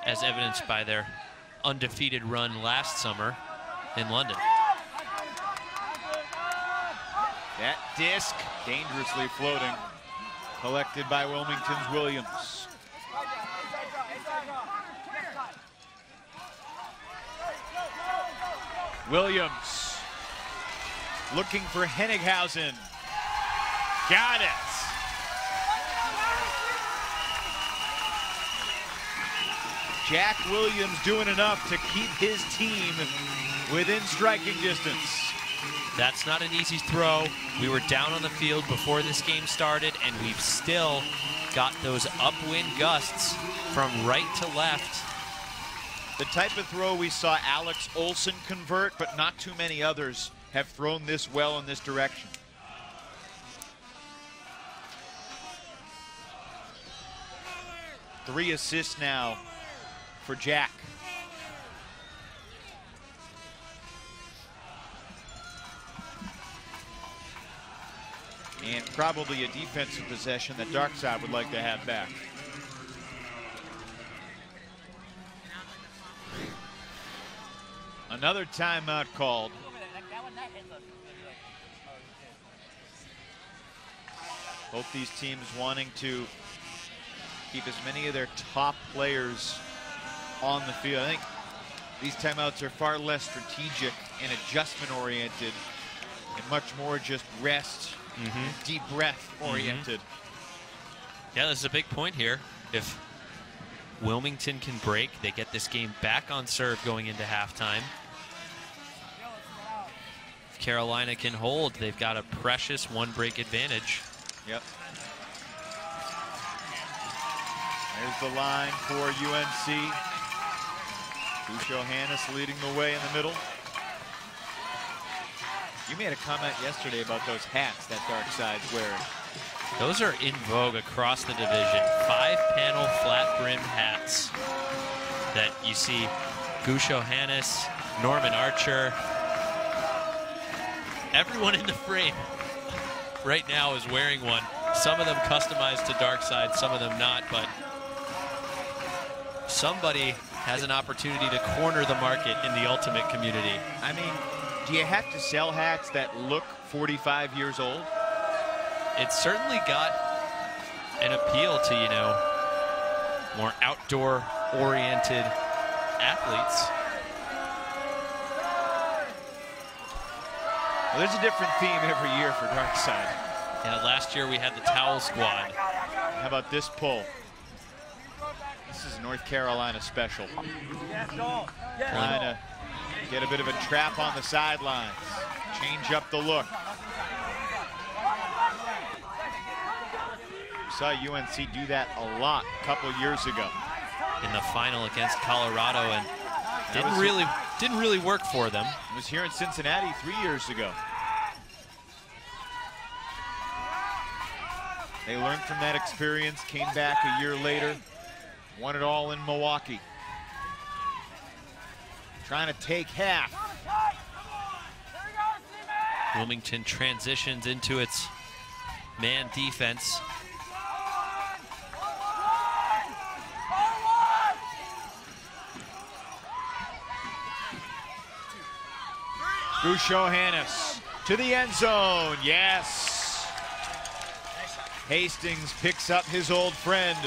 As evidenced by their undefeated run last summer in London. That disc dangerously floating. Collected by Wilmington's Williams. Williams looking for Hennighausen. Got it. Jack Williams doing enough to keep his team within striking distance. That's not an easy throw. We were down on the field before this game started, and we've still got those upwind gusts from right to left. The type of throw we saw Alex Olson convert, but not too many others have thrown this well in this direction. Three assists now for Jack. And probably a defensive possession that Darkside would like to have back. Another timeout called. Both these teams wanting to keep as many of their top players on the field. I think these timeouts are far less strategic and adjustment oriented and much more just rest, deep breath oriented. Yeah, this is a big point here. If Wilmington can break, they get this game back on serve going into halftime. If Carolina can hold, they've got a precious one-break advantage. Yep. There's the line for UNC. Johannes leading the way in the middle. You made a comment yesterday about those hats that Darkside's wearing. Those are in vogue across the division. 5-panel flat brim hats that you see Gush Johannes, Norman Archer. Everyone in the frame right now is wearing one. Some of them customized to Darkside, some of them not, but somebody has an opportunity to corner the market in the Ultimate community. I mean, do you have to sell hats that look 45 years old? It's certainly got an appeal to, you know, more outdoor-oriented athletes. Well, there's a different theme every year for Darkside. Yeah, last year we had the Towel Squad. How about this pull? This is North Carolina special. Trying to get a bit of a trap on the sidelines. Change up the look. We saw UNC do that a lot a couple years ago. In the final against Colorado, and didn't really work for them. It was here in Cincinnati 3 years ago. They learned from that experience, came back a year later, won it all in Milwaukee. Trying to take half. Wilmington transitions into its man defense. Gush Johannes to the end zone. Yes. Hastings picks up his old friend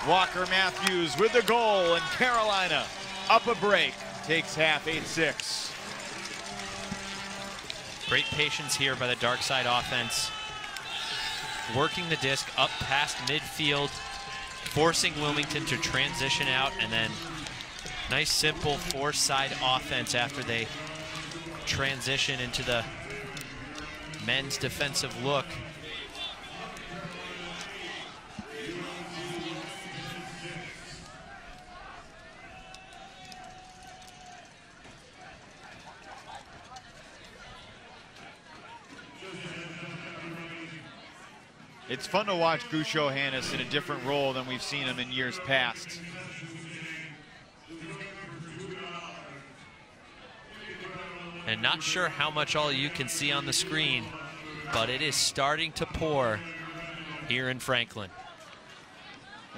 Walker Matthews with the goal, and Carolina up a break. Takes half 8-6. Great patience here by the Darkside offense. Working the disc up past midfield, forcing Wilmington to transition out, and then nice simple four-side offense after they transition into the men's defensive look. It's fun to watch Gush Johannes in a different role than we've seen him in years past. And not sure how much all you can see on the screen, but it is starting to pour here in Franklin.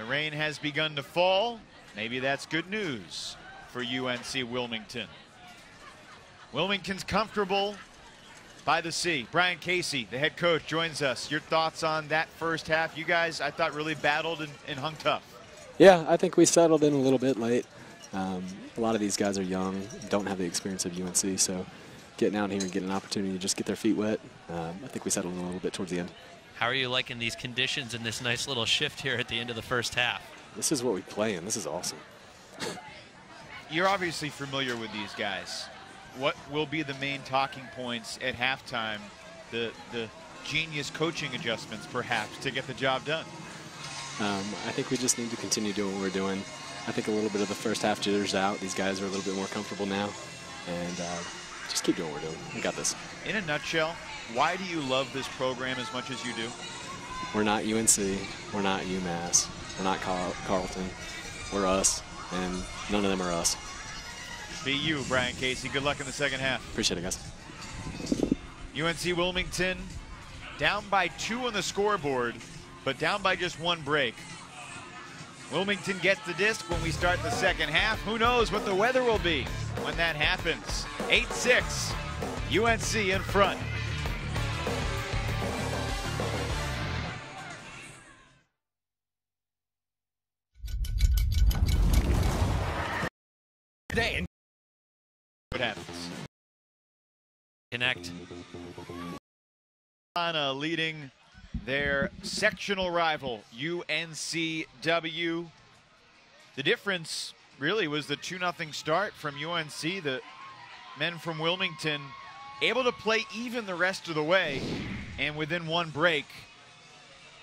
The rain has begun to fall. Maybe that's good news for UNC Wilmington. Wilmington's comfortable by the sea. Brian Casey, the head coach, joins us. Your thoughts on that first half? You guys, I thought, really battled and hung tough. Yeah, I think we settled in a little bit late. A lot of these guys are young, don't have the experience of UNC, so getting out here and getting an opportunity to just get their feet wet, I think we settled in a little bit towards the end. How are you liking these conditions and this nice little shift here at the end of the first half? This is what we play in. This is awesome. You're obviously familiar with these guys. What will be the main talking points at halftime? The genius coaching adjustments, perhaps, to get the job done? I think we just need to continue doing what we're doing. I think a little bit of the first half jitters out. These guys are a little bit more comfortable now. And just keep doing what we're doing. We got this. In a nutshell, why do you love this program as much as you do? We're not UNC. We're not UMass. We're not Carleton. We're us, and none of them are us. Be you, Brian Casey. Good luck in the second half. Appreciate it, guys. UNC Wilmington down by 2 on the scoreboard, but down by just 1 break. Wilmington gets the disc when we start the second half. Who knows what the weather will be when that happens. 8-6, UNC in front. Today. What happens? Connect. Leading their sectional rival, UNCW. The difference really was the 2-0 start from UNC. The men from Wilmington able to play even the rest of the way, and within 1 break,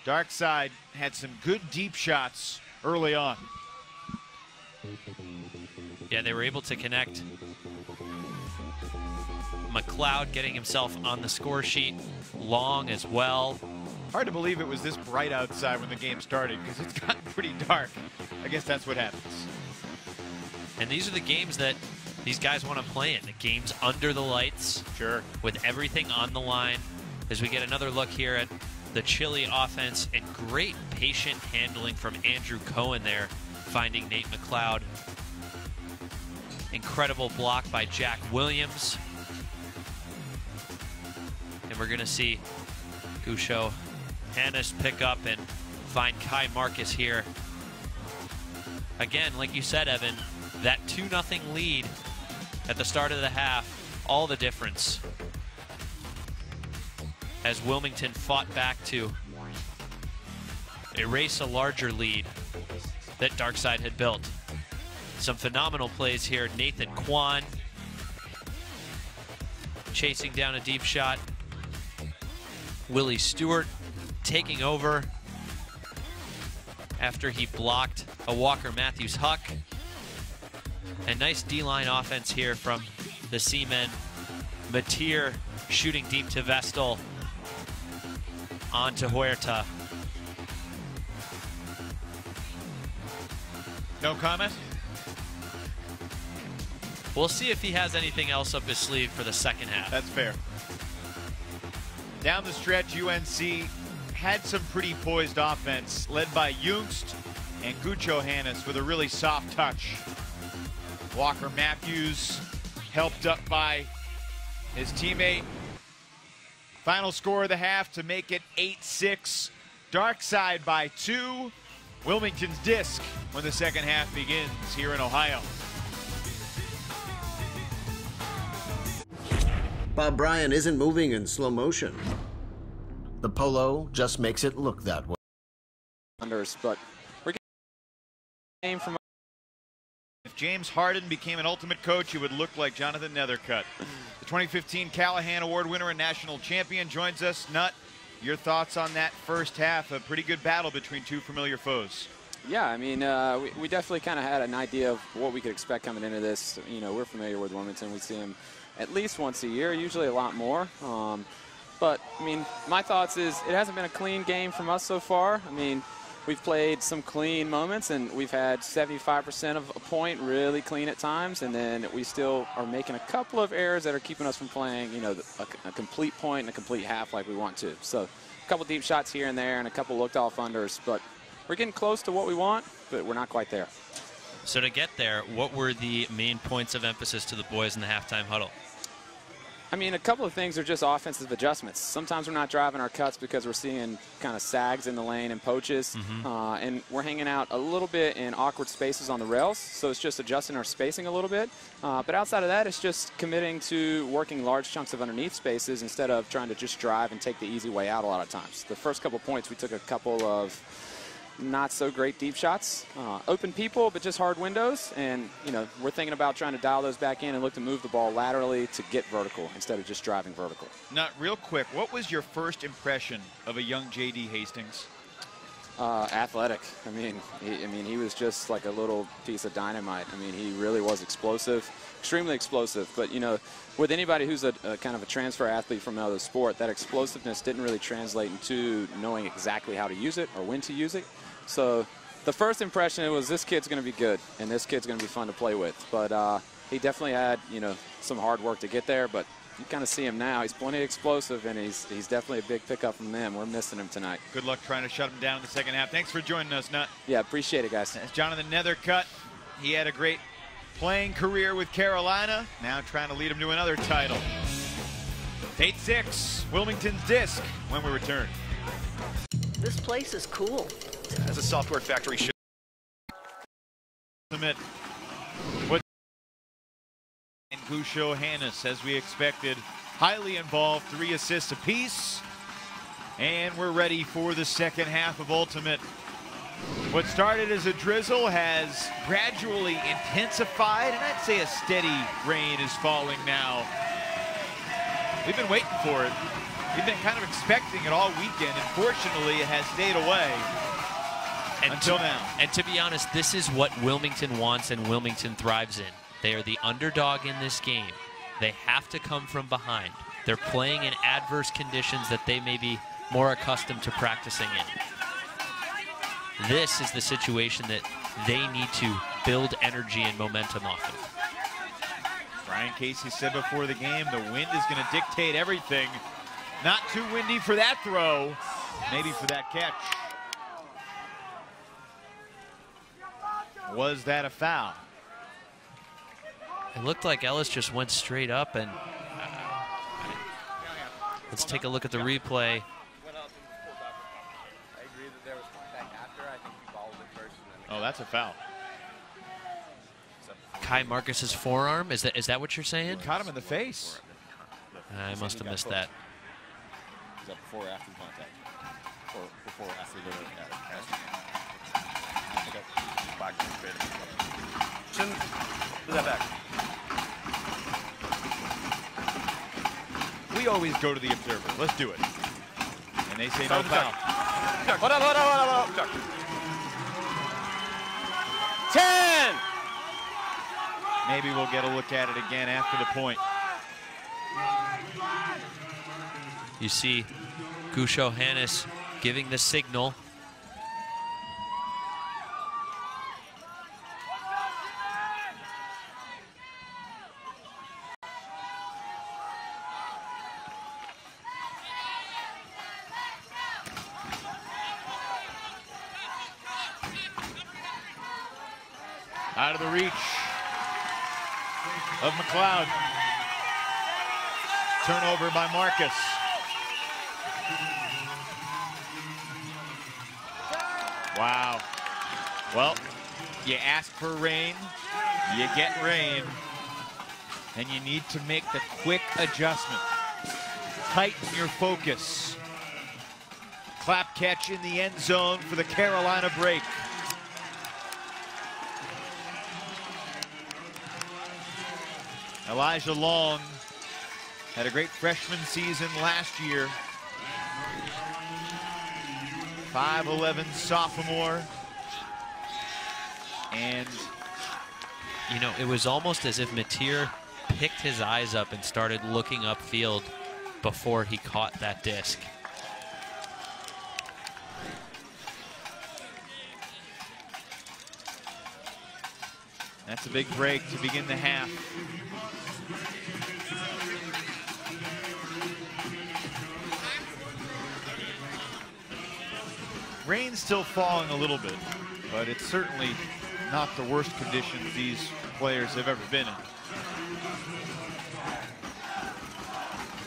Darkside had some good deep shots early on. Yeah, they were able to connect. McLeod getting himself on the score sheet. Long as well. Hard to believe it was this bright outside when the game started, because it's gotten pretty dark. I guess that's what happens. And these are the games that these guys want to play in. The games under the lights. Sure. With everything on the line. As we get another look here at the Chile offense, and great patient handling from Andrew Cohen there, finding Nate McLeod. Incredible block by Jack Williams. And we're going to see Gusho Hannes pick up and find Kai Marcus here. Again, like you said, Evan, that 2-0 lead at the start of the half, all the difference. As Wilmington fought back to erase a larger lead that Darkside had built. Some phenomenal plays here. Nathan Kwan chasing down a deep shot. Willie Stewart taking over after he blocked a Walker Matthews Huck. And nice D-line offense here from the Seamen. Mateer shooting deep to Vestal. On to Huerta. No comment? We'll see if he has anything else up his sleeve for the second half. That's fair. Down the stretch, UNC had some pretty poised offense, led by Jungst and Gucho Hannes with a really soft touch. Walker Matthews helped up by his teammate. Final score of the half to make it 8-6. Darkside by 2. Wilmington's disc when the second half begins here in Ohio. Bob Bryan isn't moving in slow motion. The polo just makes it look that way. But we're getting from. If James Harden became an ultimate coach, he would look like Jonathan Nethercutt. The 2015 Callahan Award winner and national champion joins us. Nutt, your thoughts on that first half? A pretty good battle between 2 familiar foes. Yeah, I mean, we definitely kind of had an idea of what we could expect coming into this. You know, we're familiar with Wilmington. We see them at least once a year, usually a lot more. But, I mean, my thoughts is it hasn't been a clean game from us so far. I mean, we've played some clean moments, and we've had 75% of a point really clean at times, and then we still are making a couple of errors that are keeping us from playing, you know, a complete point and a complete half like we want to. So a couple deep shots here and there and a couple looked off unders, but we're getting close to what we want, but we're not quite there. So to get there, what were the main points of emphasis to the boys in the halftime huddle? I mean, a couple of things are just offensive adjustments. Sometimes we're not driving our cuts because we're seeing kind of sags in the lane and poaches, and we're hanging out a little bit in awkward spaces on the rails, so it's just adjusting our spacing a little bit. But outside of that, it's just committing to working large chunks of underneath spaces instead of trying to just drive and take the easy way out a lot of times. The first couple points, we took a couple of not so great deep shots, open people, but just hard windows. And, you know, we're thinking about trying to dial those back in and look to move the ball laterally to get vertical instead of just driving vertical. Not real quick, what was your first impression of a young J.D. Hastings? Athletic. I mean, he was just like a little piece of dynamite. I mean, he really was explosive, extremely explosive. But, you know, with anybody who's a kind of a transfer athlete from another sport, that explosiveness didn't really translate into knowing exactly how to use it or when to use it. So the first impression was this kid's going to be good and this kid's going to be fun to play with. But he definitely had, you know, some hard work to get there. But you kind of see him now. He's plenty explosive, and he's definitely a big pickup from them. We're missing him tonight. Good luck trying to shut him down in the second half. Thanks for joining us, Nut. Yeah, appreciate it, guys. That's Jonathan Nethercutt. He had a great playing career with Carolina. Now trying to lead him to another title. 8-6, Wilmington's Disc when we return. This place is cool. As a software factory should. And Gusho Hannes, as we expected, highly involved, 3 assists apiece. And we're ready for the second half of Ultimate. What started as a drizzle has gradually intensified, and I'd say a steady rain is falling now. We've been waiting for it. We've been kind of expecting it all weekend, and fortunately it has stayed away until now. And to be honest, this is what Wilmington wants and Wilmington thrives in. They are the underdog in this game. They have to come from behind. They're playing in adverse conditions that they may be more accustomed to practicing in. This is the situation that they need to build energy and momentum off of. Brian Casey said before the game, the wind is going to dictate everything. Not too windy for that throw, maybe for that catch. Was that a foul? It looked like Ellis just went straight up, and let's take a look at the replay. Oh, that's a foul. Kai Marcus's forearm, is that what you're saying? Caught him in the face. I must have missed that. Is that before or after contact? Or before or after the Put that back. We always go to the observer. Let's do it. And they say no foul. Hold up. 10! Maybe we'll get a look at it again after the point. You see Gusho Hannes giving the signal. Out of the reach of McLeod. Turnover by Marcus. Wow. Well, you ask for rain, you get rain, and you need to make the quick adjustment. Tighten your focus. Clap catch in the end zone for the Carolina break. Elijah Long had a great freshman season last year. 5'11" sophomore. And, you know, it was almost as if Mateer picked his eyes up and started looking upfield before he caught that disc. That's a big break to begin the half. Rain's still falling a little bit, but it's certainly not the worst conditions these players have ever been in.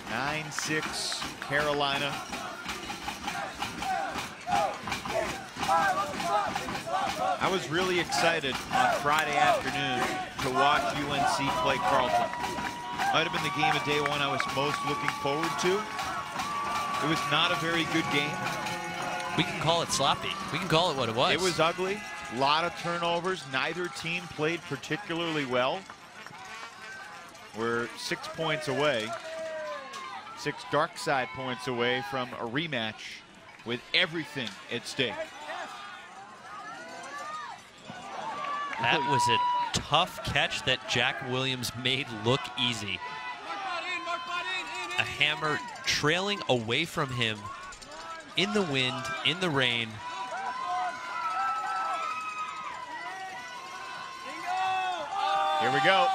9-6 Carolina. I was really excited on Friday afternoon to watch UNC play Carleton. Might have been the game of day one I was most looking forward to. It was not a very good game. We can call it sloppy. We can call it what it was. It was ugly. A lot of turnovers. Neither team played particularly well. We're 6 points away, 6 dark side points away from a rematch with everything at stake. That was a tough catch that Jack Williams made look easy. A hammer trailing away from him in the wind, in the rain. Here we go.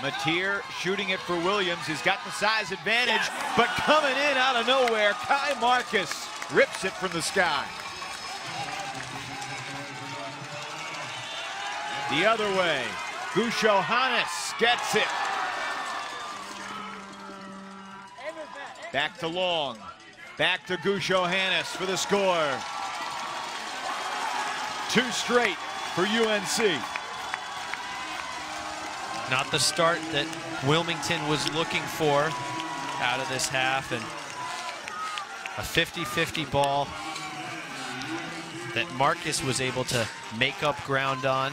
Mateer shooting it for Williams. He's got the size advantage, but coming in out of nowhere, Kai Marcus rips it from the sky. The other way, Gusho Hannes gets it. Back to Long. Back to Gusho Hannes for the score. 2 straight for UNC. Not the start that Wilmington was looking for out of this half, and a 50-50 ball that Marcus was able to make up ground on.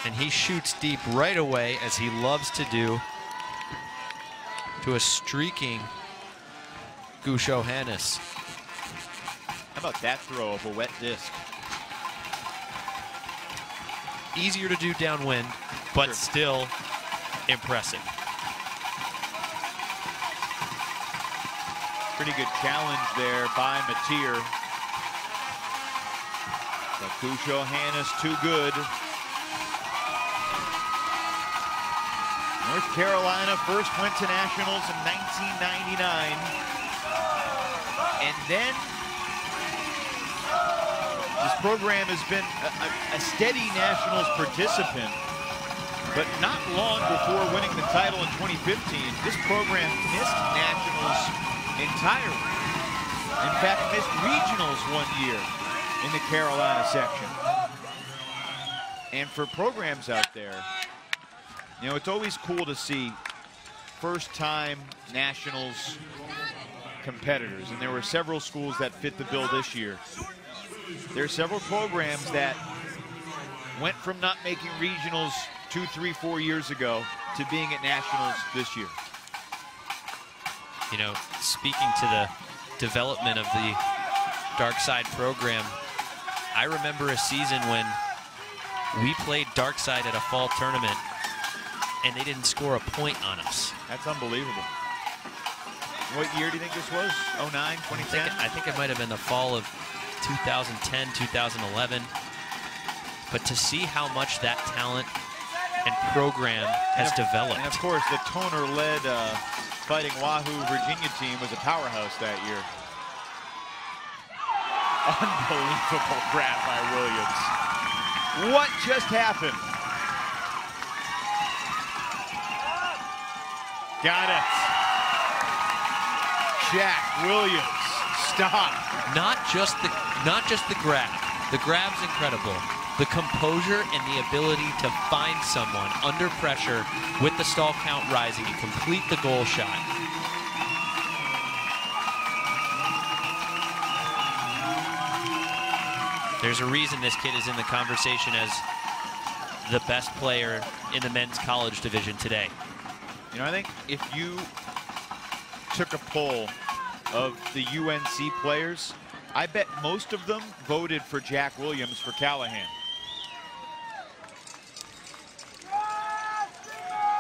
And he shoots deep right away, as he loves to do, to a streaking Gusho Hannes. How about that throw of a wet disc? Easier to do downwind, but sure, still impressive. Pretty good challenge there by Mateer. But Gusho Hannes too good. North Carolina first went to nationals in 1999. And then this program has been a steady nationals participant, but not long before winning the title in 2015, this program missed nationals entirely. In fact, missed regionals 1 year in the Carolina section. And for programs out there, you know, it's always cool to see first-time nationals competitors, and there were several schools that fit the bill this year. There are several programs that went from not making regionals 2, 3, 4 years ago to being at nationals this year. You know, speaking to the development of the Dark Side program, I remember a season when we played Dark Side at a fall tournament and they didn't score a point on us. That's unbelievable. What year do you think this was? 09, 2010? I think it might have been the fall of 2010, 2011. But to see how much that talent and program has developed. And of course, the Toner-led Fighting Wahoo Virginia team was a powerhouse that year. Unbelievable grab by Williams. What just happened? Got it. Jack Williams, stop. Not just the grab. The grab's incredible. The composure and the ability to find someone under pressure with the stall count rising and complete the goal shot. There's a reason this kid is in the conversation as the best player in the men's college division today. You know, I think if you took a poll of the UNC players, I bet most of them voted for Jack Williams for Callahan.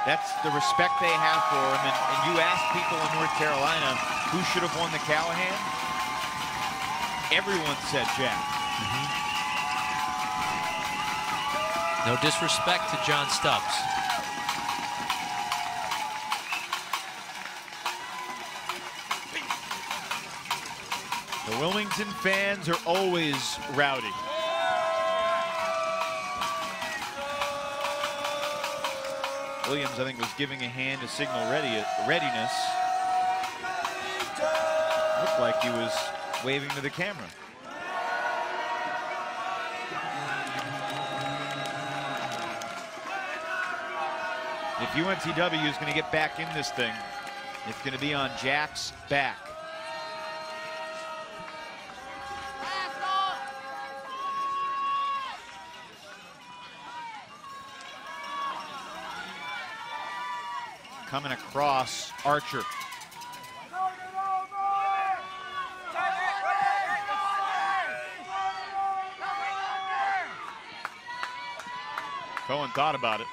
That's the respect they have for him. And you ask people in North Carolina who should have won the Callahan, everyone said Jack. No disrespect to John Stubbs. The Wilmington fans are always rowdy. Williams, I think, was giving a hand to signal readiness. Looked like he was waving to the camera. If UNCW is going to get back in this thing, it's going to be on Jack's back. Coming across, Archer. Cohen thought about it.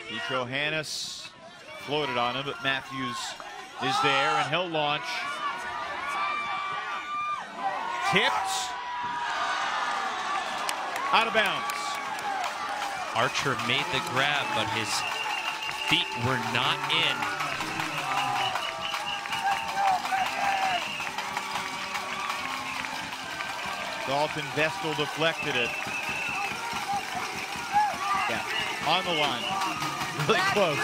Petro Hannes floated on him, but Matthews is there, and he'll launch. Tipped. Out of bounds. Archer made the grab, but his feet were not in. Dalton Vestal deflected it. Yeah, on the line. Really close,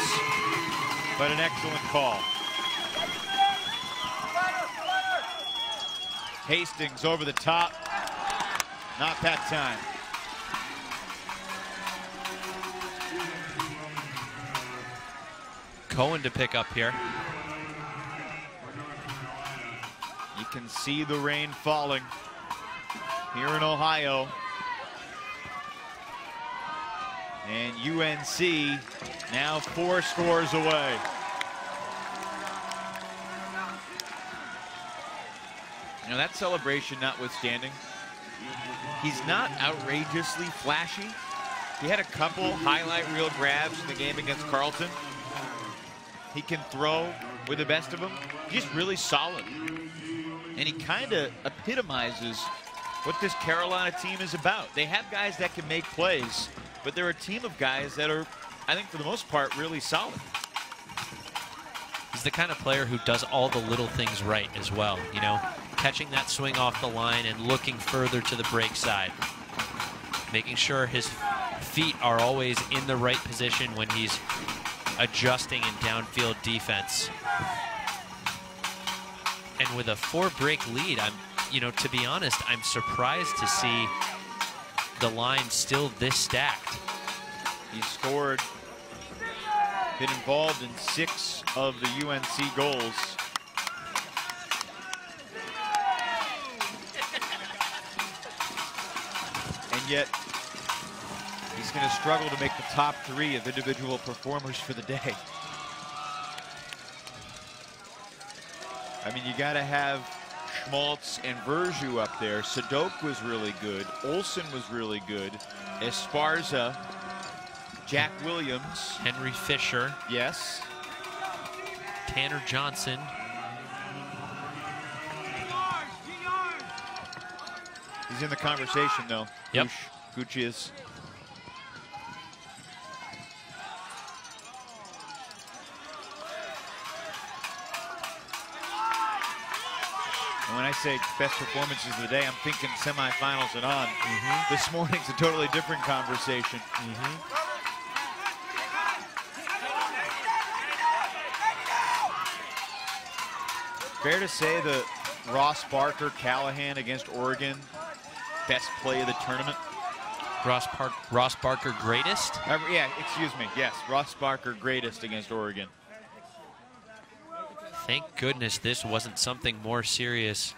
but an excellent call. Hastings over the top. Not that time. Cohen to pick up here. You can see the rain falling here in Ohio. And UNC now 4 scores away. You know, that celebration notwithstanding, he's not outrageously flashy. He had a couple highlight reel grabs in the game against Carleton. He can throw with the best of them. He's really solid. And he kind of epitomizes what this Carolina team is about. They have guys that can make plays, but they're a team of guys that are, I think for the most part, really solid. He's the kind of player who does all the little things right as well, you know, catching that swing off the line and looking further to the break side, making sure his feet are always in the right position when he's adjusting in downfield defense. And with a 4-break lead, you know, to be honest, I'm surprised to see the line still this stacked. He's scored, been involved in 6 of the UNC goals. And yet, he's going to struggle to make the top 3 of individual performers for the day. I mean, you got to have Schmaltz and Verju up there. Sadok was really good. Olsen was really good. Esparza, Jack Williams. Henry Fisher. Yes. Tanner Johnson. He's in the conversation, though. Yep. Gooch is. And when I say best performances of the day, I'm thinking semifinals and on. This morning's a totally different conversation. Fair to say the Ross Barker Callahan against Oregon, best play of the tournament. Ross Barker greatest? Yeah, excuse me. Yes, Ross Barker greatest against Oregon. Thank goodness this wasn't something more serious.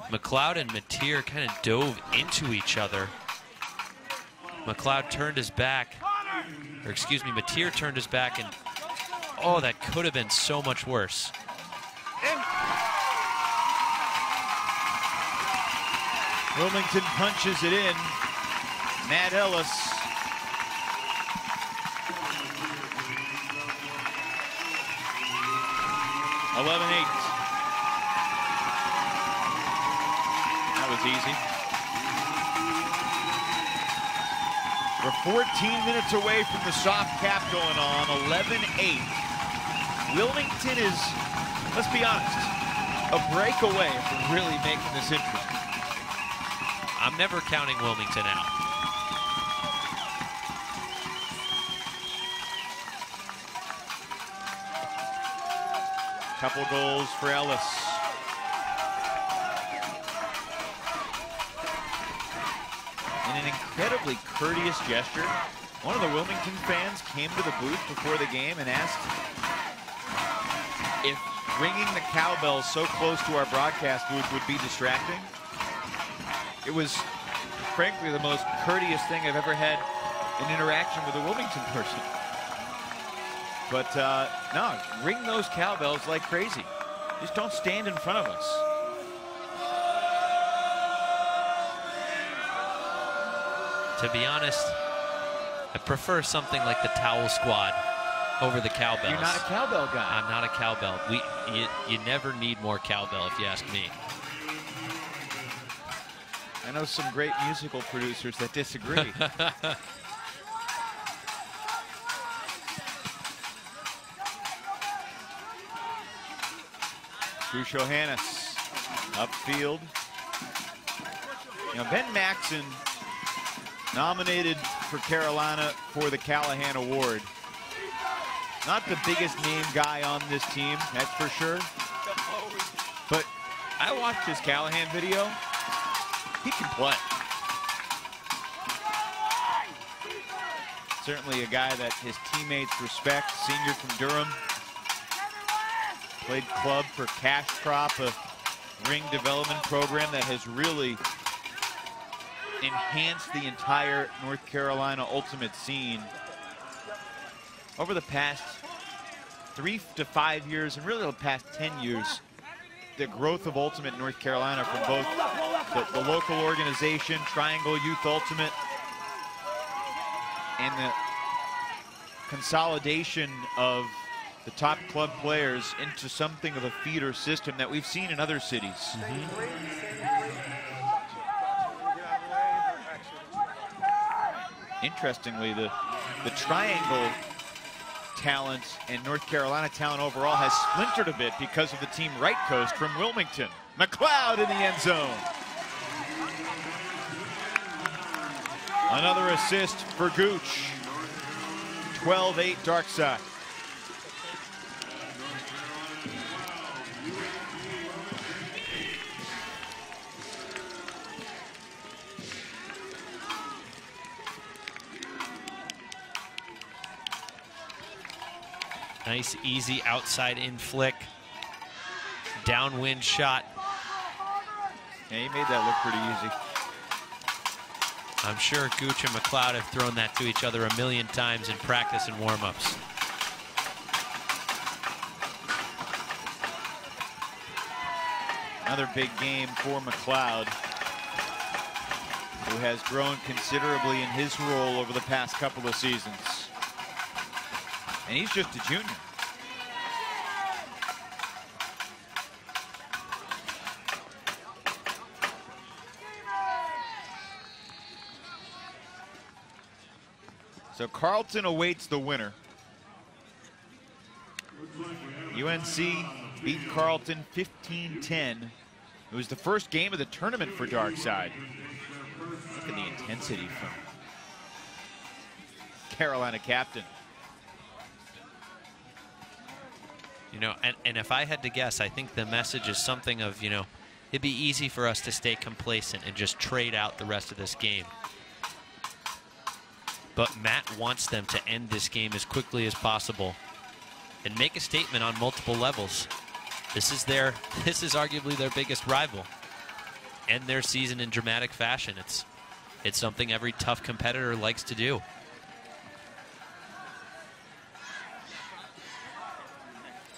McLeod and Mateer kind of dove into each other. McLeod turned his back, or excuse me, Mateer turned his back, and oh, that could have been so much worse. Wilmington punches it in. Matt Ellis. That was easy. We're 14 minutes away from the soft cap going on. 11-8. Wilmington is, let's be honest, a breakaway if we're really making this interesting. I'm never counting Wilmington out. Couple goals for Ellis. In an incredibly courteous gesture, one of the Wilmington fans came to the booth before the game and asked if ringing the cowbell so close to our broadcast booth would be distracting. It was, frankly, the most courteous thing I've ever had an interaction with a Wilmington person. But no, ring those cowbells like crazy. Just don't stand in front of us. To be honest, I prefer something like the Towel Squad over the cowbells. You're not a cowbell guy. I'm not a cowbell. You never need more cowbell, if you ask me. I know some great musical producers that disagree. Johannes upfield. You know, Ben Maxon nominated for Carolina for the Callahan Award. Not the biggest name guy on this team, that's for sure. But I watched his Callahan video. He can play. Certainly a guy that his teammates respect, senior from Durham. Played club for Cash Crop, a ring development program that has really enhanced the entire North Carolina ultimate scene over the past 3 to 5 years, and really the past 10 years. The growth of Ultimate in North Carolina from both the local organization, Triangle Youth Ultimate, and the consolidation of the top club players into something of a feeder system that we've seen in other cities. Interestingly, the Triangle talent and North Carolina talent overall has splintered a bit because of the team right coast from Wilmington. McLeod in the end zone. Another assist for Gooch. 12-8 dark side. Nice, easy outside in flick. Downwind shot. Yeah, he made that look pretty easy. I'm sure Gooch and McLeod have thrown that to each other a million times in practice and warm-ups. Another big game for McLeod, who has grown considerably in his role over the past couple of seasons. And he's just a junior. So Carleton awaits the winner. UNC beat Carleton 15-10. It was the first game of the tournament for Darkside. Look at the intensity from Carolina captain. You know, and if I had to guess, I think the message is something of, you know, it'd be easy for us to stay complacent and just trade out the rest of this game. But Matt wants them to end this game as quickly as possible and make a statement on multiple levels. This is arguably their biggest rival. End their season in dramatic fashion. It's something every tough competitor likes to do.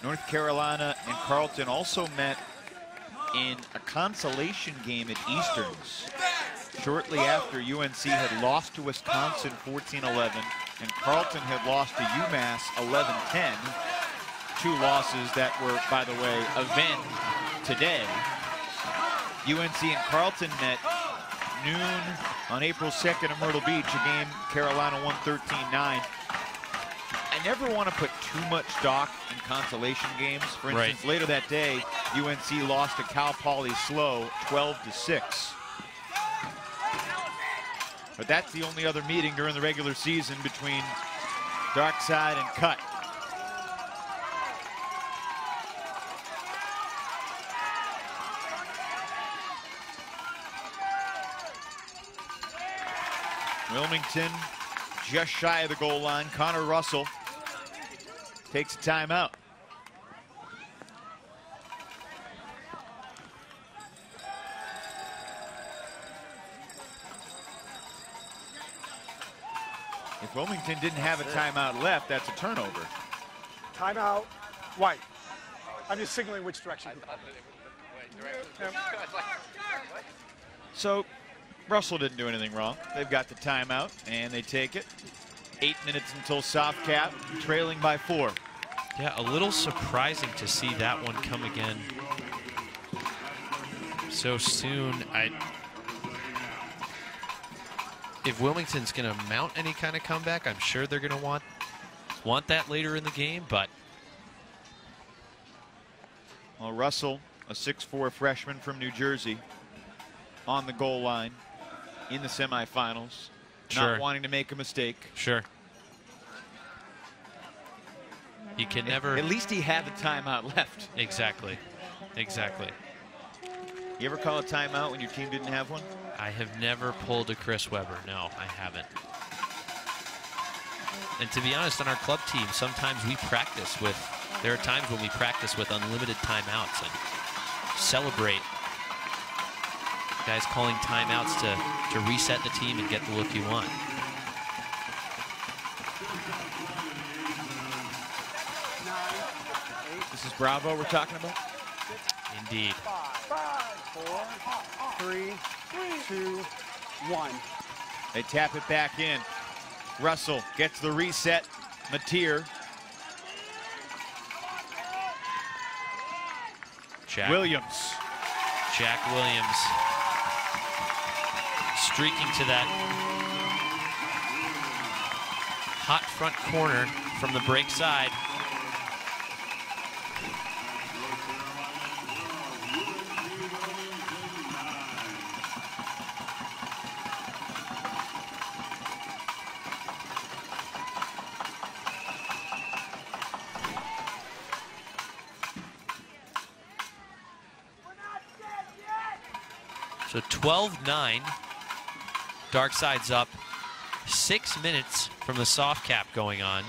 North Carolina and Carleton also met in a consolation game at Easterns shortly after UNC had lost to Wisconsin 14-11 and Carleton had lost to UMass 11-10. Two losses that were, by the way, event today. UNC and Carleton met noon on April 2nd at Myrtle Beach, a game Carolina won 13-9. I never want to put too much stock in consolation games. For instance, later that day, UNC lost to Cal Poly Slow 12-6. But that's the only other meeting during the regular season between Darkside and Cut. Wilmington just shy of the goal line. Connor Russell takes a timeout. If Wilmington didn't have a timeout left, that's a turnover. Timeout, White. I'm just signaling which direction. So Russell didn't do anything wrong. They've got the timeout and they take it. 8 minutes until soft cap, trailing by 4. Yeah, a little surprising to see that one come again so soon. If Wilmington's going to mount any kind of comeback, I'm sure they're going to want that later in the game, but. Well, Russell, a 6'4" freshman from New Jersey, on the goal line in the semifinals, not wanting to make a mistake. Sure. He can never. At least he had the timeout left. Exactly. Exactly. You ever call a timeout when your team didn't have one? I have never pulled a Chris Webber. No, I haven't. And to be honest, on our club team, sometimes we practice with, there are times when we practice with unlimited timeouts and celebrate guys calling timeouts to reset the team and get the look you want. This is Bravo we're talking about? Indeed. 5, 4, 3, 2, 1. They tap it back in. Russell gets the reset. Mateer. Williams. Jack Williams streaking to that hot front corner from the break side. So 12-9, Darkside's up. 6 minutes from the soft cap going on.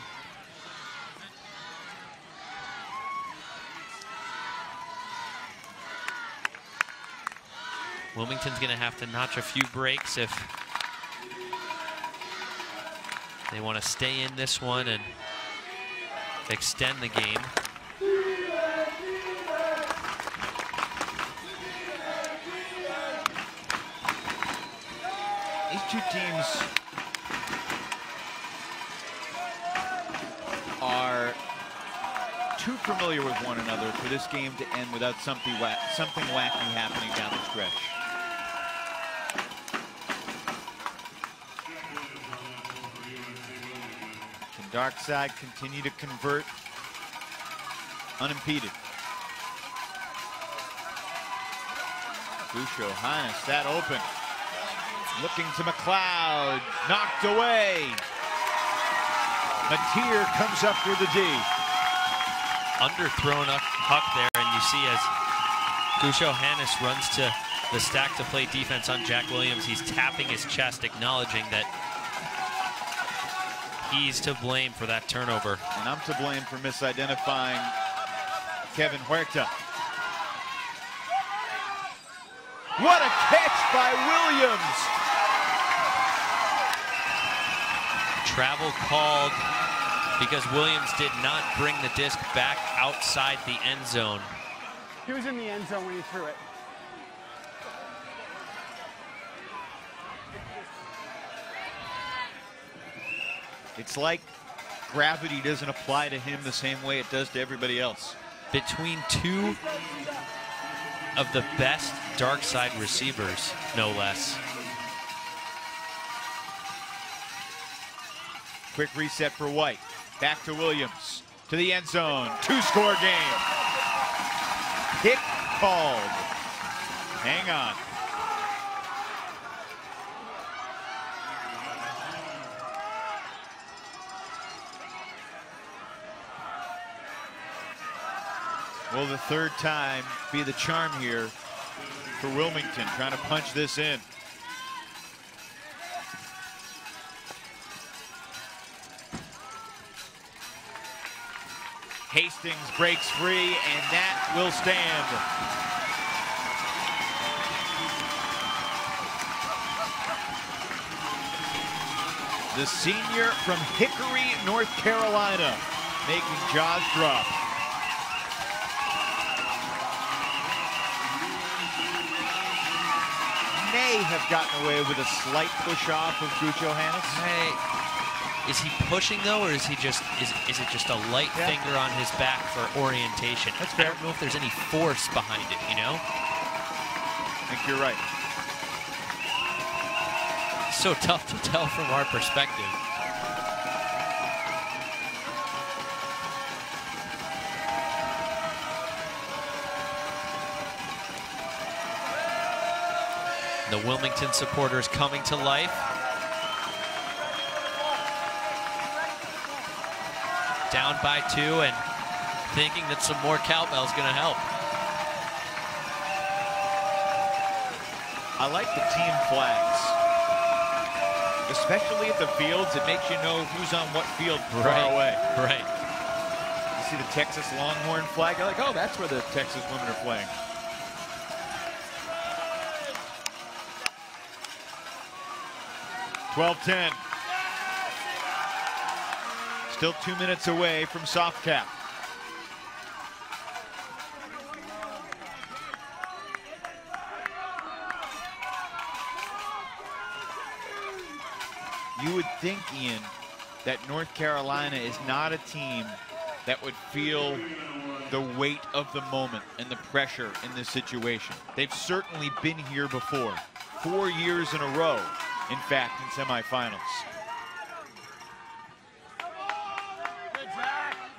Wilmington's going to have to notch a few breaks if they want to stay in this one and extend the game. Two teams are too familiar with one another for this game to end without something wacky happening down the stretch. Can Darkside continue to convert unimpeded? Gusho Hines, that open. Looking to McLeod, knocked away. Mateer comes up for the D. Underthrown a puck there, and you see as Gusho Hannes runs to the stack to play defense on Jack Williams, he's tapping his chest, acknowledging that he's to blame for that turnover. And I'm to blame for misidentifying Kevin Huerta. What a catch by Williams! Travel called because Williams did not bring the disc back outside the end zone. He was in the end zone when he threw it. It's like gravity doesn't apply to him the same way it does to everybody else. Between two of the best Darkside receivers, no less. Quick reset for White. Back to Williams, to the end zone. 2-score game. Kick called. Hang on. Will the third time be the charm here for Wilmington, trying to punch this in? Hastings breaks free, and that will stand. The senior from Hickory, North Carolina, making jaws drop. May have gotten away with a slight push off of Gucho Hannes. Is he pushing though, or is he just is it just a light finger on his back for orientation? That's fair. I don't know if there's any force behind it, you know? I think you're right. It's so tough to tell from our perspective. The Wilmington supporters coming to life. Down by 2 and thinking that some more cowbell is going to help. I like the team flags, especially at the fields. It makes you know who's on what field far away. Right. You see the Texas Longhorn flag, you're like, oh, that's where the Texas women are playing. (12-10). Still 2 minutes away from soft cap. You would think, Ian, that North Carolina is not a team that would feel the weight of the moment and the pressure in this situation. They've certainly been here before, 4 years in a row, in fact, in semifinals.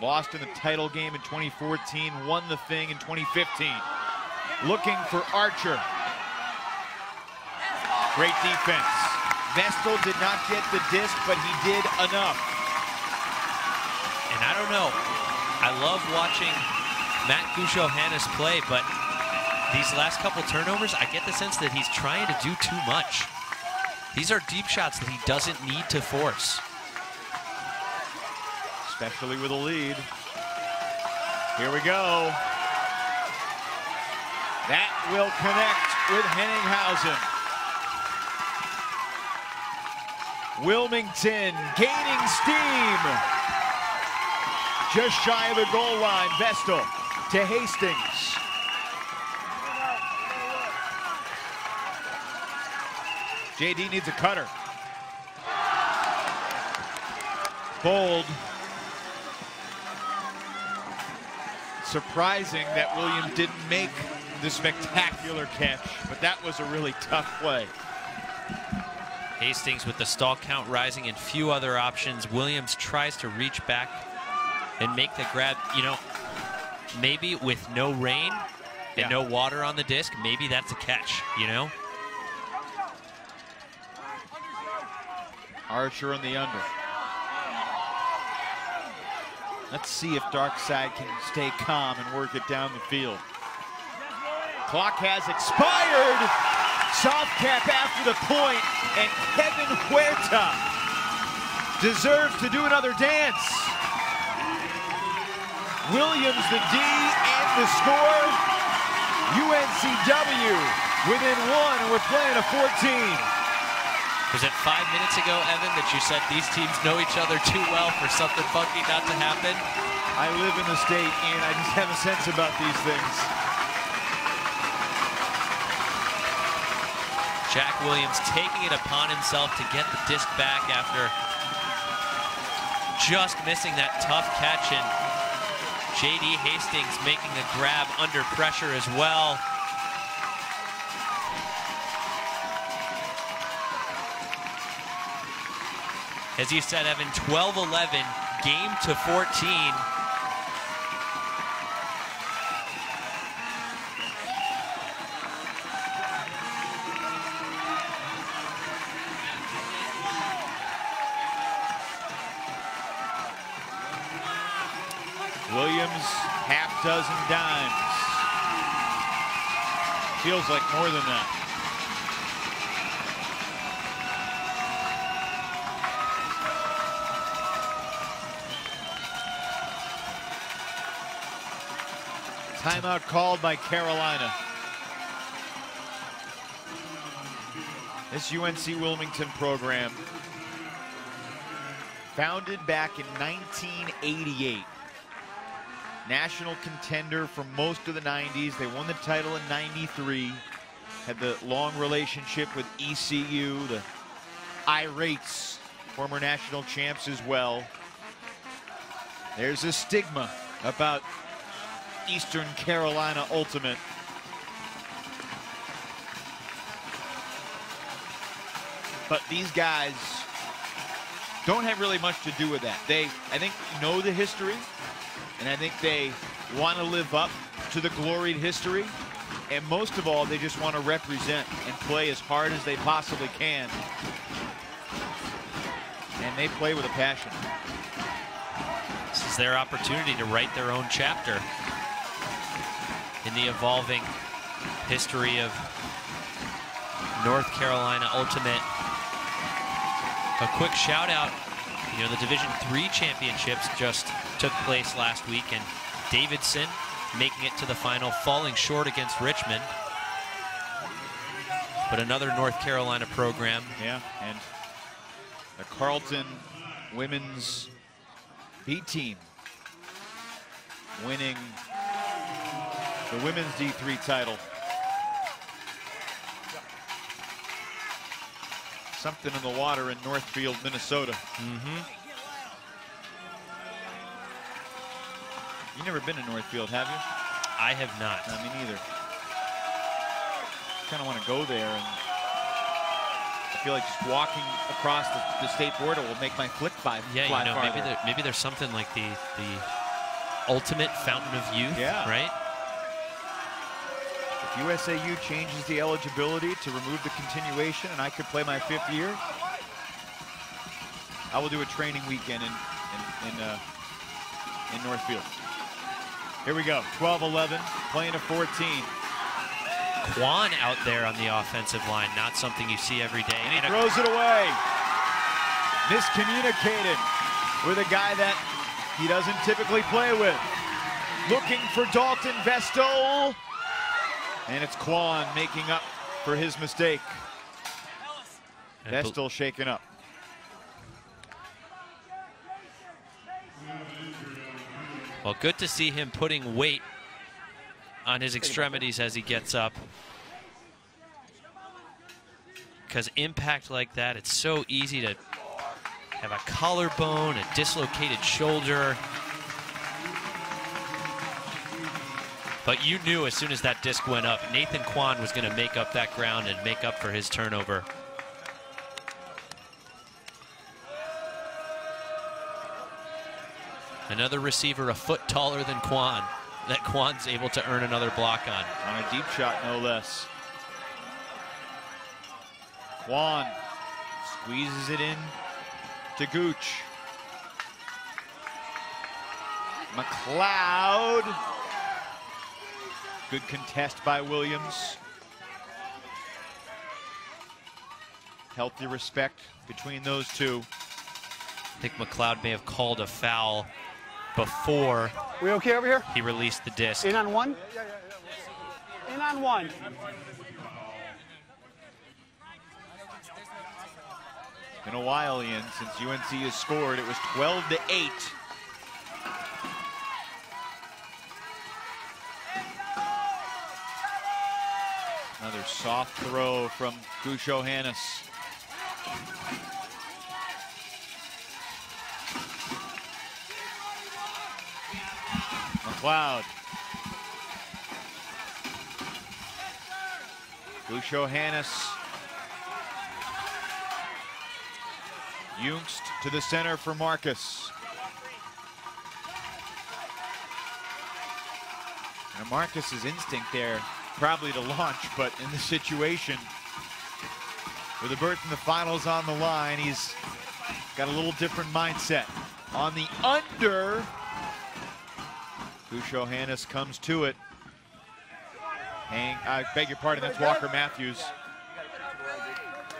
Lost in the title game in 2014, won the thing in 2015. Looking for Archer. Great defense. Vestal did not get the disc, but he did enough. And I don't know, I love watching Matt Gucho Hannes play, but these last couple turnovers, I get the sense that he's trying to do too much. These are deep shots that he doesn't need to force. Especially with a lead. Here we go. That will connect with Henninghausen. Wilmington gaining steam. Just shy of the goal line. Vestal to Hastings. JD needs a cutter. Bold. Surprising that Williams didn't make the spectacular catch, but that was a really tough play. Hastings with the stall count rising and few other options. Williams tries to reach back and make the grab. You know, maybe with no rain and no water on the disc, maybe that's a catch, you know? Archer on the under. Let's see if Darkside can stay calm and work it down the field. Clock has expired. Soft cap after the point, and Kevin Huerta deserves to do another dance. Williams the D and the score. UNCW within 1, and we're playing a 14. Was it 5 minutes ago, Evan, that you said these teams know each other too well for something funky not to happen? I live in the state, and I just have a sense about these things. Jack Williams taking it upon himself to get the disc back after just missing that tough catch, and JD Hastings making the grab under pressure as well. As you said, Evan, 12-11, game to 14. Williams, half dozen dimes. Feels like more than that. Timeout called by Carolina. This UNC Wilmington program, founded back in 1988. National contender for most of the 90s. They won the title in 93. Had the long relationship with ECU, the Irates, former national champs as well. There's a stigma about Eastern Carolina Ultimate. But these guys don't have really much to do with that. They, I think, know the history. And I think they want to live up to the gloried history. And most of all, they just want to represent and play as hard as they possibly can. And they play with a passion. This is their opportunity to write their own chapter in the evolving history of North Carolina Ultimate. A quick shout out, you know, the Division III championships just took place last week, and Davidson making it to the final, falling short against Richmond. But another North Carolina program. Yeah, and the Carleton women's B team winning the women's D3 title. Something in the water in Northfield, Minnesota. You've never been to Northfield, have you? I have not. No, me neither. Kind of want to go there, and I feel like just walking across the state border will make my flick fly Yeah, you know, farther. maybe there's something like the ultimate fountain of youth, yeah. Right? If USAU changes the eligibility to remove the continuation and I could play my 5th year, I will do a training weekend in Northfield. Here we go, 12-11, playing a 14. Quan out there on the offensive line, not something you see every day. And he throws it away. Miscommunicated with a guy that he doesn't typically play with. Looking for Dalton Vestal. And it's Quan making up for his mistake. Vestal shaken up. Well, good to see him putting weight on his extremities as he gets up. Because impact like that, it's so easy to have a collarbone, a dislocated shoulder. But you knew as soon as that disc went up, Nathan Quan was going to make up that ground and make up for his turnover. Another receiver a foot taller than Quan, that Quan's able to earn another block on. On a deep shot, no less. Quan squeezes it in to Gooch. McLeod. Good contest by Williams. Healthy respect between those two. I think McLeod may have called a foul before we okay over here? He released the disc. In on one? In on one. Been a while, Ian, since UNC has scored. It was 12-8. Another soft throw from Gusho Hannes. McLeod. Gusho Hannes. Youngst to the center for Marcus. Now Marcus's instinct there probably to launch, but in this situation, with a berth in the finals on the line, he's got a little different mindset. On the under, Gushohannes comes to it. I beg your pardon, that's Walker Matthews.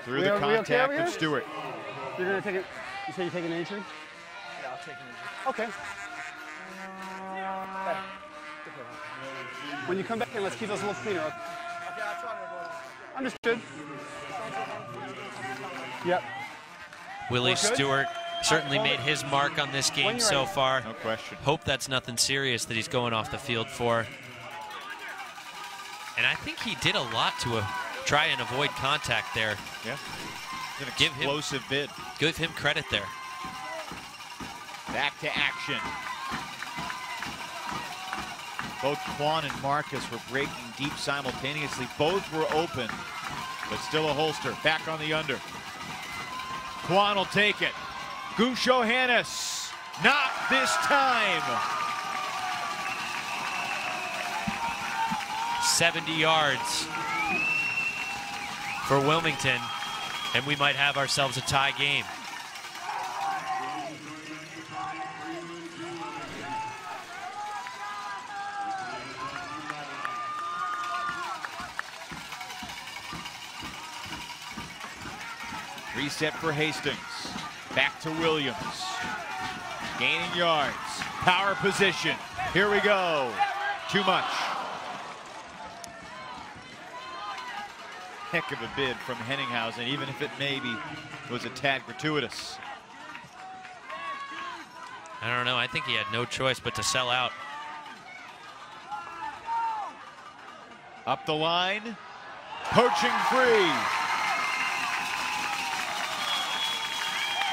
Through the contact of Stewart. You're going to take it, you say you're taking an injury? Yeah, I'll take an injury. Okay. When you come back in, let's keep those a little cleaner. Okay, I'll try to go. Understood. Yep. Willie Stewart certainly made his mark on this game so far. No question. Hope that's nothing serious that he's going off the field for. And I think he did a lot to try and avoid contact there. Yeah. An explosive bid. Give him credit there. Back to action. Both Quan and Marcus were breaking deep simultaneously. Both were open, but still a holster. Back on the under. Quan will take it. Gushohannes, not this time. 70 yards for Wilmington, and we might have ourselves a tie game. Reset for Hastings. Back to Williams. Gaining yards. Power position. Here we go. Too much. Heck of a bid from Henninghausen, even if it maybe was a tad gratuitous. I don't know. I think he had no choice but to sell out. Up the line. Poaching free.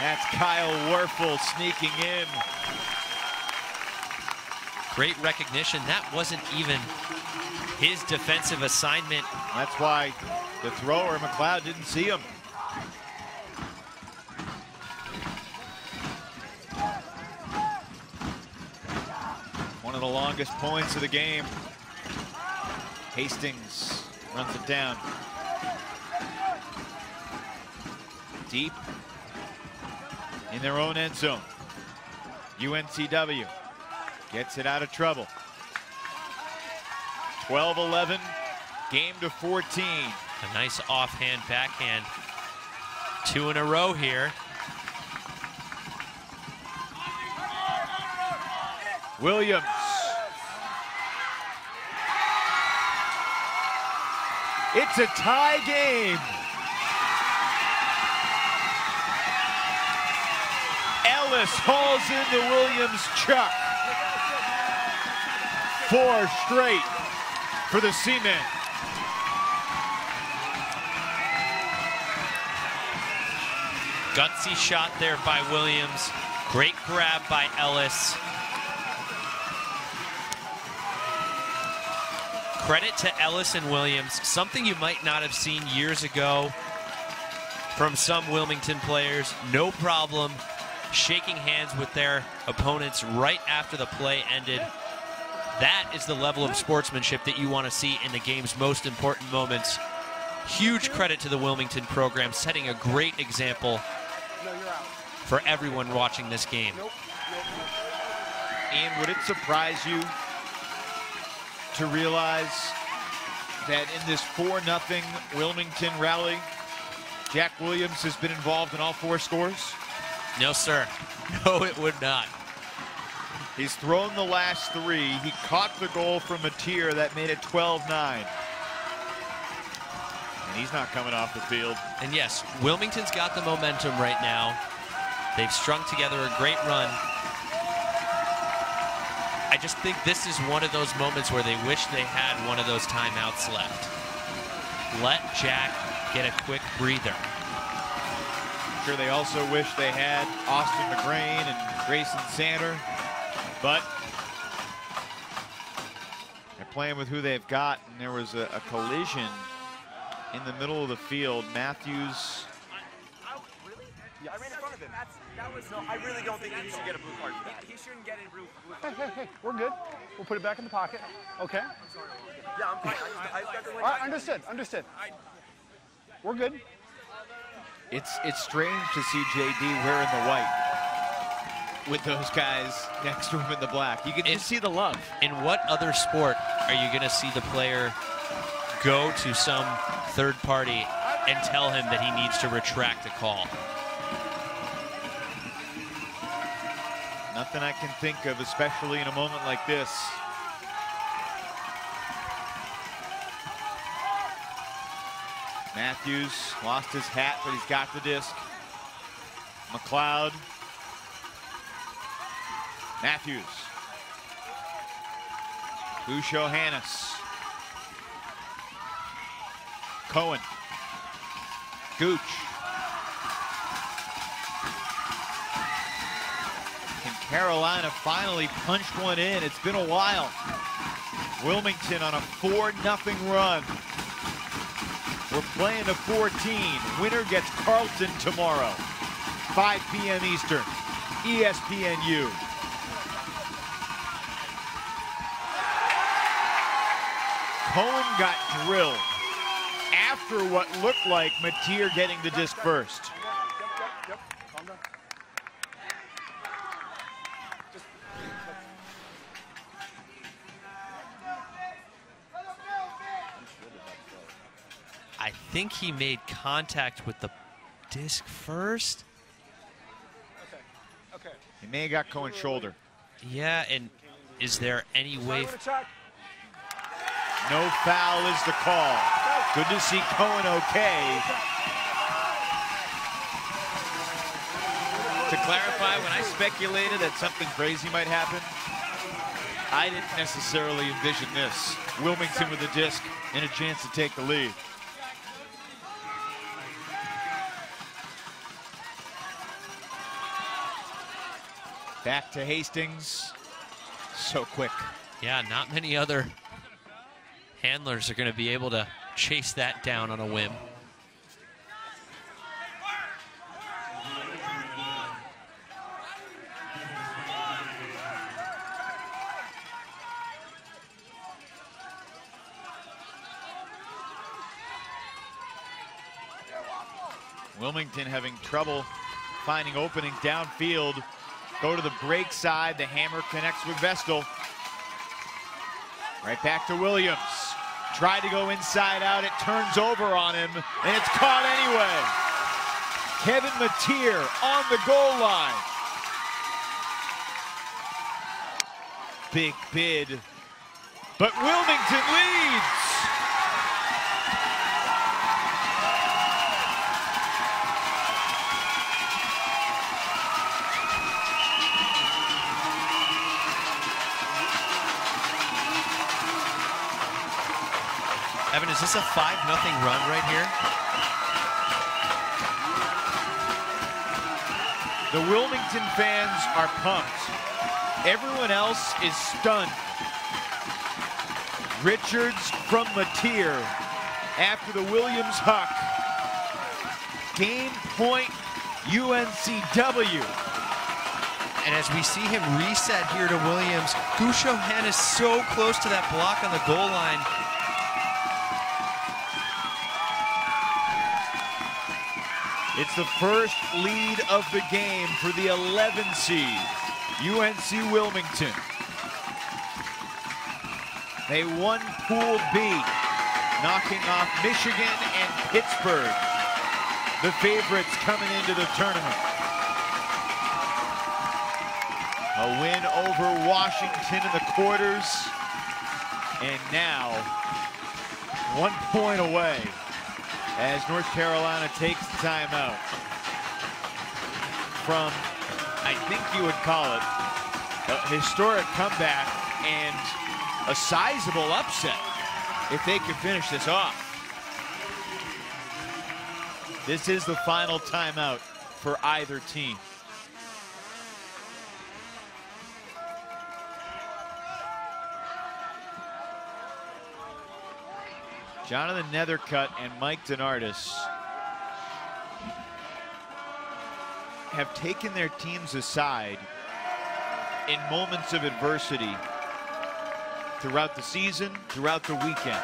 That's Kyle Werfel sneaking in. Great recognition. That wasn't even his defensive assignment. That's why the thrower, McLeod, didn't see him. One of the longest points of the game. Hastings runs it down. Deep in their own end zone. UNCW gets it out of trouble. 12-11, game to 14. A nice offhand backhand. 2 in a row here. Williams. It's a tie game. Ellis hauls in the Williams chuck. 4 straight for the Seamen. Gutsy shot there by Williams. Great grab by Ellis. Credit to Ellis and Williams. Something you might not have seen years ago from some Wilmington players. No problem shaking hands with their opponents right after the play ended. That is the level of sportsmanship that you want to see in the game's most important moments. Huge credit to the Wilmington program, setting a great example for everyone watching this game. Ian, would it surprise you to realize that in this 4-0 Wilmington rally, Jack Williams has been involved in all 4 scores? No, sir. No, it would not. He's thrown the last 3. He caught the goal from Matier that made it 12-9. And he's not coming off the field. And yes, Wilmington's got the momentum right now. They've strung together a great run. I just think this is one of those moments where they wish they had one of those timeouts left. Let Jack get a quick breather. I'm sure they also wish they had Austin McGrain and Grayson Sander, but they're playing with who they've got, and there was a collision in the middle of the field. Matthews Yeah, I ran in front of him. That was no. I really don't think he should get a blue card for that. He shouldn't get a blue card. Hey, we're good. We'll put it back in the pocket. Okay. I'm sorry. Yeah, I'm fine. I got the All right, understood. We're good. It's strange to see JD wearing the white with those guys next to him in the black. You can just see the love. In what other sport are you going to see the player go to some third party and tell him that he needs to retract a call? Nothing I can think of, especially in a moment like this. Matthews lost his hat, but he's got the disc. McLeod. Matthews. Busho Hannes. Cohen. Gooch. Can Carolina finally punch one in? It's been a while. Wilmington on a 4-0 run. We're playing to 14. Winner gets Carleton tomorrow. 5 p.m. Eastern. ESPNU. Cohen got drilled after what looked like Mateer getting the disc first. Yep. Calm down. I think he made contact with the disc first. Okay. He may have got Cohen's shoulder. Yeah, and is there any way? No foul is the call. Good to see Cohen okay. To clarify, when I speculated that something crazy might happen, I didn't necessarily envision this. Wilmington with a disc and a chance to take the lead. Back to Hastings. So quick. Yeah, not many other handlers are going to be able to chase that down on a whim. Wilmington having trouble finding openings downfield. Go to the break side. The hammer connects with Vestal. Right back to Williams. Tried to go inside out. It turns over on him, and it's caught anyway. Kevin Mateer on the goal line. Big bid. But Wilmington leads. Evan, is this a 5-0 run right here? The Wilmington fans are pumped. Everyone else is stunned. Richards from Mateer after the Williams huck. Game point UNCW. And as we see him reset here to Williams, Gushohan is so close to that block on the goal line. It's the first lead of the game for the 11 seed, UNC Wilmington. They won Pool B, knocking off Michigan and Pittsburgh, the favorites coming into the tournament. A win over Washington in the quarters, and now 1 point away as North Carolina takes the timeout from, I think you would call it, a historic comeback and a sizable upset if they could finish this off. This is the final timeout for either team. Jonathan Nethercutt and Mike Donardis. have taken their teams aside in moments of adversity throughout the season, throughout the weekend.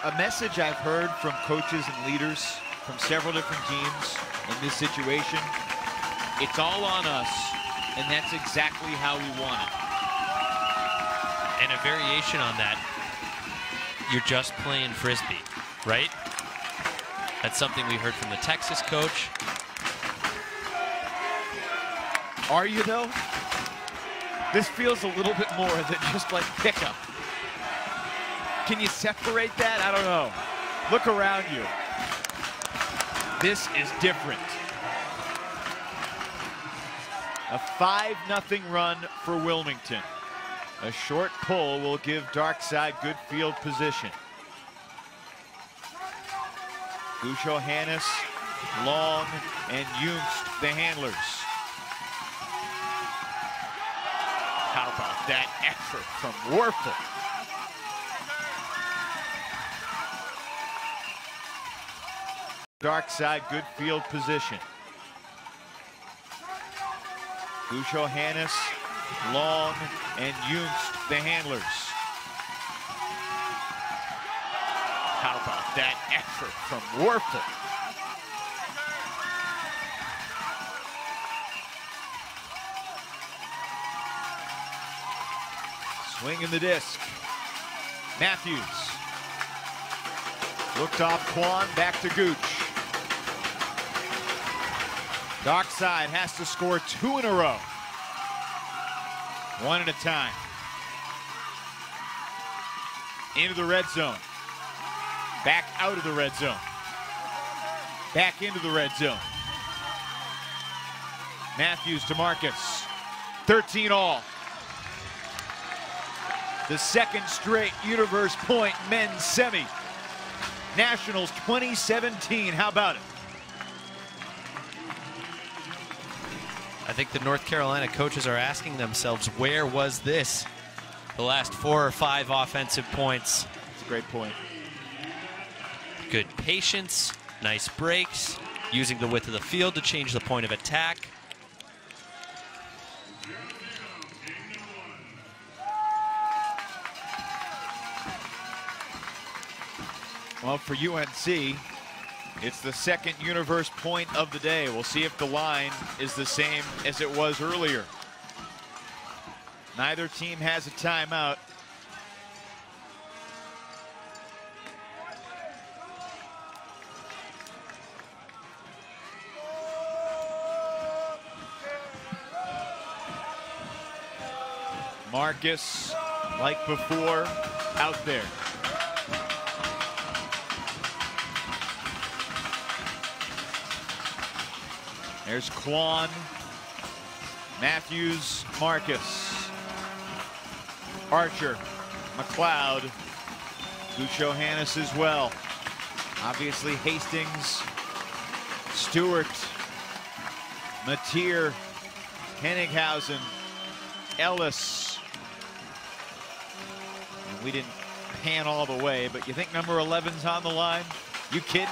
A message I've heard from coaches and leaders from several different teams in this situation, it's all on us, and that's exactly how we want it. And a variation on that, you're just playing Frisbee, right? That's something we heard from the Texas coach. Are you, though? This feels a little bit more than just like pickup. Can you separate that? I don't know. Look around you. This is different. A 5-0 run for Wilmington. A short pull will give Darkside good field position. Gusho Hannes, Long, and Junst, the handlers. How about that effort from Warfel? Darkside, good field position. Gusho Hannes, Long, and Junst, the handlers. How about that effort from Warfel? Swinging the disc. Matthews. Looked off Quan, back to Gooch. Darkside has to score 2 in a row. One at a time. Into the red zone. Back out of the red zone. Back into the red zone. Matthews to Marcus. 13 all. The second straight Universe Point men's semi. Nationals 2017. How about it? I think the North Carolina coaches are asking themselves, where was this? The last 4 or 5 offensive points. That's a great point. Good patience, nice breaks, using the width of the field to change the point of attack. Well, for UNC, it's the second Universe Point of the day. We'll see if the line is the same as it was earlier. Neither team has a timeout. Marcus, like before, out there. There's Quan, Matthews, Marcus, Archer, McLeod, Gusho Hannes as well. Obviously Hastings, Stewart, Mateer, Hennighausen, Ellis. And we didn't pan all the way, but you think number 11's on the line? You kidding?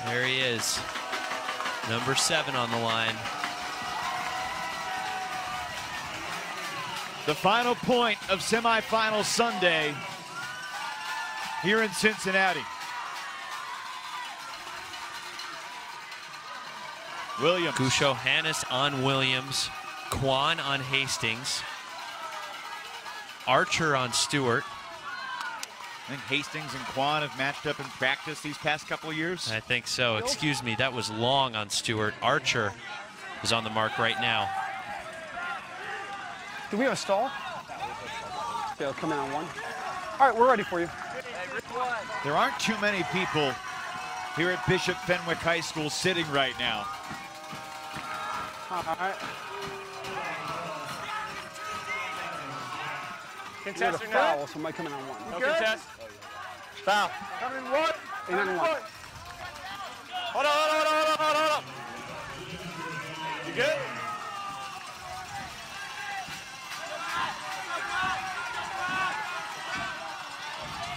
There he is. Number 7 on the line. The final point of semifinal Sunday here in Cincinnati. Williams. Gusho Hannes on Williams. Quan on Hastings. Archer on Stewart. I think Hastings and Quan have matched up in practice these past couple of years. I think so. Excuse me, that was Long on Stewart. Archer is on the mark right now. Do we have a stall? They'll come in on 1. All right, we're ready for you. There aren't too many people here at Bishop Fenwick High School sitting right now. All right. Contest or foul, not? so it might come in on 1. No contest? Foul. Come in 1. And then 1. Hold on. You good?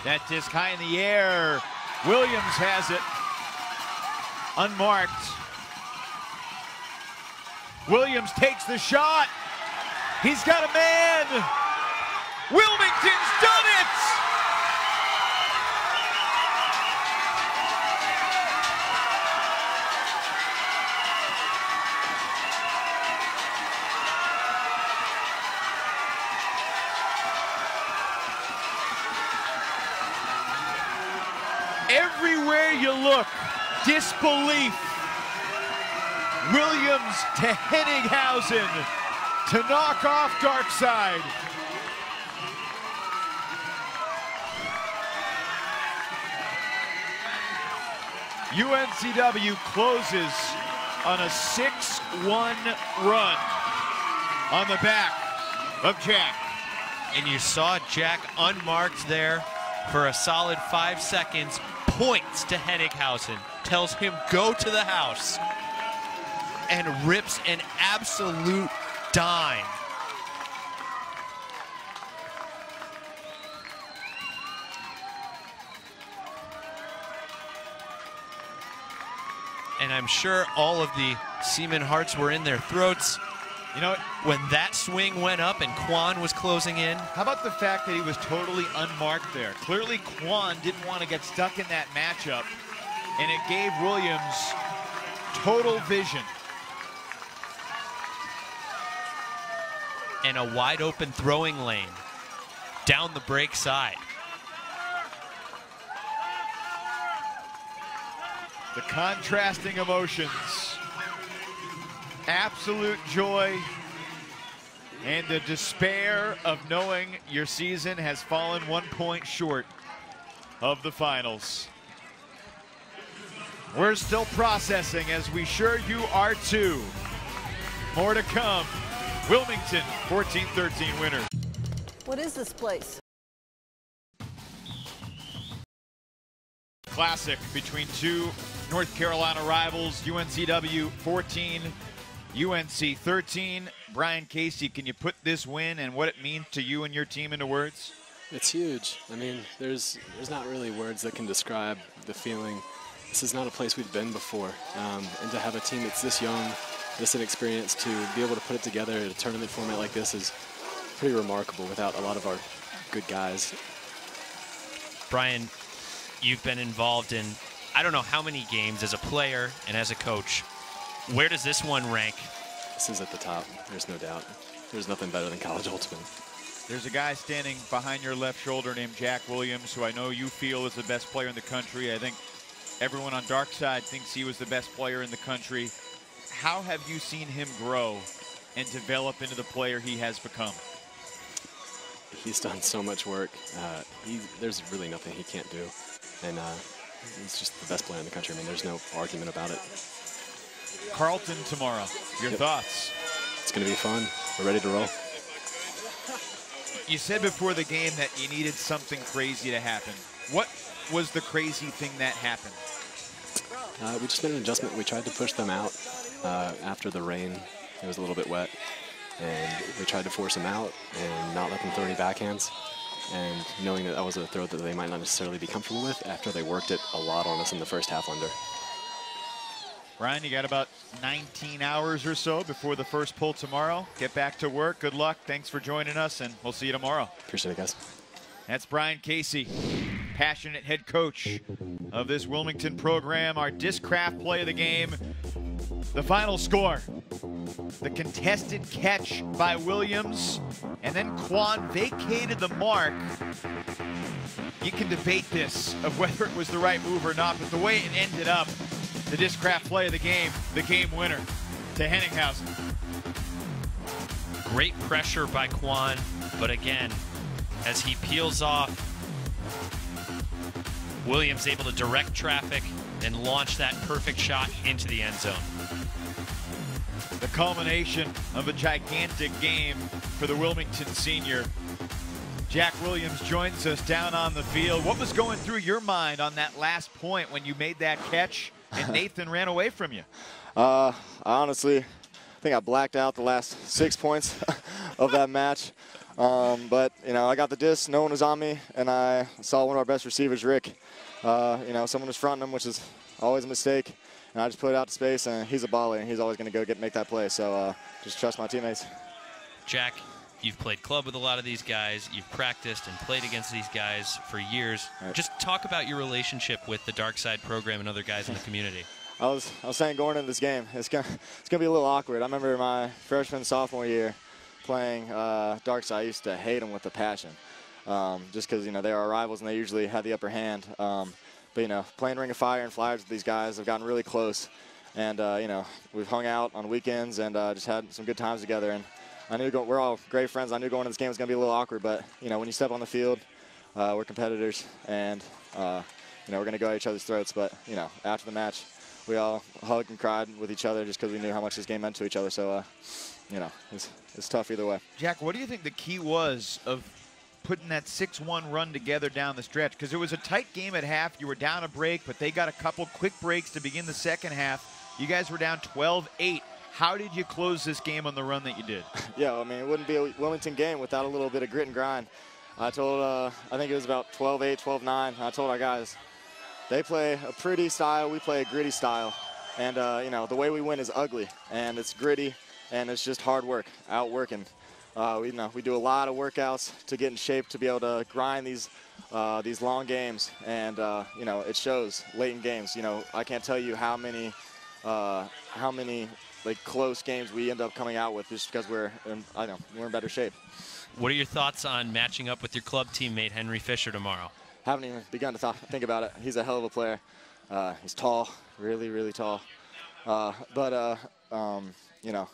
That disc high in the air. Williams has it. Unmarked. Williams takes the shot. He's got a man. Wilmington's done it. Everywhere you look, disbelief. Williams to Henninghausen to knock off Darkside. UNCW closes on a 6-1 run on the back of Jack. And you saw Jack unmarked there for a solid 5 seconds, points to Henninghausen, tells him go to the house, and rips an absolute dime. And I'm sure all of the Seaman hearts were in their throats. You know, when that swing went up and Quan was closing in. How about the fact that he was totally unmarked there? Clearly Quan didn't want to get stuck in that matchup, and it gave Williams total vision. And a wide open throwing lane down the break side. The contrasting emotions. Absolute joy and the despair of knowing your season has fallen 1 point short of the finals. We're still processing, as we sure you are too. More to come. Wilmington, 14-13 winner. What is this place? Classic between two North Carolina rivals, UNCW 14, UNC 13. Brian Casey, can you put this win and what it means to you and your team into words? It's huge. I mean, there's not really words that can describe the feeling. This is not a place we've been before. And to have a team that's this young, this inexperienced, to be able to put it together at a tournament format like this is pretty remarkable without a lot of our good guys. Brian, you've been involved in I don't know how many games as a player and as a coach. Where does this one rank? This is at the top, there's no doubt. There's nothing better than college ultimate. There's a guy standing behind your left shoulder named Jack Williams, who I know you feel is the best player in the country. I think everyone on Darkside thinks he was the best player in the country. How have you seen him grow and develop into the player he has become? He's done so much work. There's really nothing he can't do. And he's just the best player in the country. I mean, there's no argument about it. Carleton tomorrow. Your thoughts? It's going to be fun. We're ready to roll. You said before the game that you needed something crazy to happen. What was the crazy thing that happened? We just made an adjustment. We tried to push them out after the rain. It was a little bit wet. And we tried to force them out and not let them throw any backhands. And knowing that that was a throw that they might not necessarily be comfortable with after they worked it a lot on us in the first half under. Brian, you got about 19 hours or so before the first pull tomorrow. Get back to work. Good luck. Thanks for joining us, and we'll see you tomorrow. Appreciate it, guys. That's Brian Casey, passionate head coach of this Wilmington program. Our Discraft play of the game. The final score, the contested catch by Williams, and then Quan vacated the mark. You can debate this of whether it was the right move or not, but the way it ended up, the Discraft play of the game winner to Henninghausen. Great pressure by Quan, but again, as he peels off, Williams able to direct traffic and launch that perfect shot into the end zone. The culmination of a gigantic game for the Wilmington senior. Jack Williams joins us down on the field. What was going through your mind on that last point when you made that catch and Nathan ran away from you? Honestly, I think I blacked out the last 6 points of that match. But, you know, I got the disc, no one was on me, and I saw one of our best receivers, Rick. You know, someone was fronting him, which is always a mistake. And I just put it out to space, and he's a baller, and he's always going to go make that play. So just trust my teammates. Jack, you've played club with a lot of these guys. You've practiced and played against these guys for years. Right. Just talk about your relationship with the Dark Side program and other guys in the community. I was saying going into this game, it's gonna be a little awkward. I remember my freshman, sophomore year playing Dark Side. I used to hate them with a passion, just because, you know, they are our rivals and they usually had the upper hand. But, you know, playing Ring of Fire and Flyers with these guys, I've gotten really close. And, you know, we've hung out on weekends and just had some good times together. And I knew we're all great friends. I knew going into this game was going to be a little awkward. But, you know, when you step on the field, we're competitors. And, you know, we're going to go at each other's throats. But, you know, after the match, we all hugged and cried with each other just because we knew how much this game meant to each other. So, you know, it's tough either way. Jack, what do you think the key was of putting that 6-1 run together down the stretch? Because it was a tight game at half. You were down a break, but they got a couple quick breaks to begin the second half. You guys were down 12-8. How did you close this game on the run that you did? Yeah, I mean, it wouldn't be a Wilmington game without a little bit of grit and grind. I told, I think it was about 12-8, 12-9. I told our guys, they play a pretty style, we play a gritty style. And, you know, the way we win is ugly, and it's gritty, and it's just hard work, outworking. We do a lot of workouts to get in shape to be able to grind these long games, and you know, it shows late in games. You know, I can't tell you how many like close games we end up coming out with just because we're in better shape. What are your thoughts on matching up with your club teammate Henry Fisher tomorrow? Haven't even begun to think about it. He's a hell of a player. He's tall, really, really tall. You know,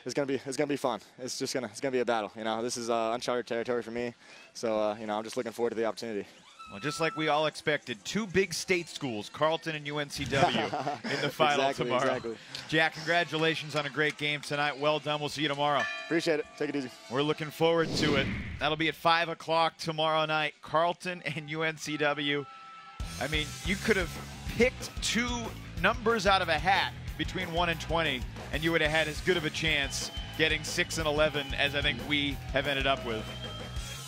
it's gonna be fun. It's gonna be a battle. You know, this is uncharted territory for me. So you know, I'm just looking forward to the opportunity. Well, just like we all expected, two big state schools, Carleton and UNCW, in the final tomorrow. Exactly. Jack, congratulations on a great game tonight. Well done. We'll see you tomorrow. Appreciate it. Take it easy. We're looking forward to it. That'll be at 5 o'clock tomorrow night. Carleton and UNCW. I mean, you could have picked two numbers out of a hat between 1 and 20, and you would have had as good of a chance getting 6 and 11 as I think we have ended up with.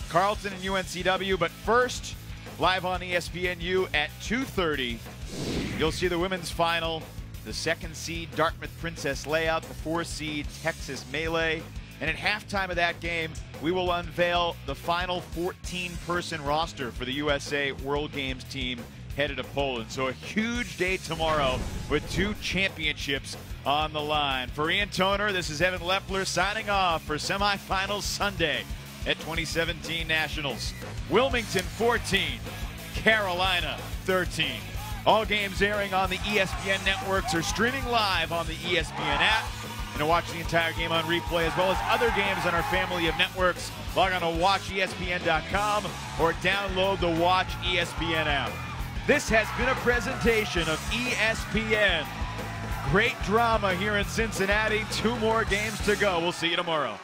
Carleton and UNCW, but first, live on ESPNU at 2:30, you'll see the women's final, the 2nd seed Dartmouth Princess Layout, the 4 seed Texas Melee, and at halftime of that game, we will unveil the final 14-person roster for the USA World Games team headed to Poland. So a huge day tomorrow with 2 championships on the line. For Ian Toner, this is Evan Lepler signing off for semifinals Sunday at 2017 Nationals. Wilmington 14, Carolina 13. All games airing on the ESPN networks or streaming live on the ESPN app. And to watch the entire game on replay as well as other games on our family of networks, log on to watchespn.com or download the Watch ESPN app. This has been a presentation of ESPN. Great drama here in Cincinnati. 2 more games to go. We'll see you tomorrow.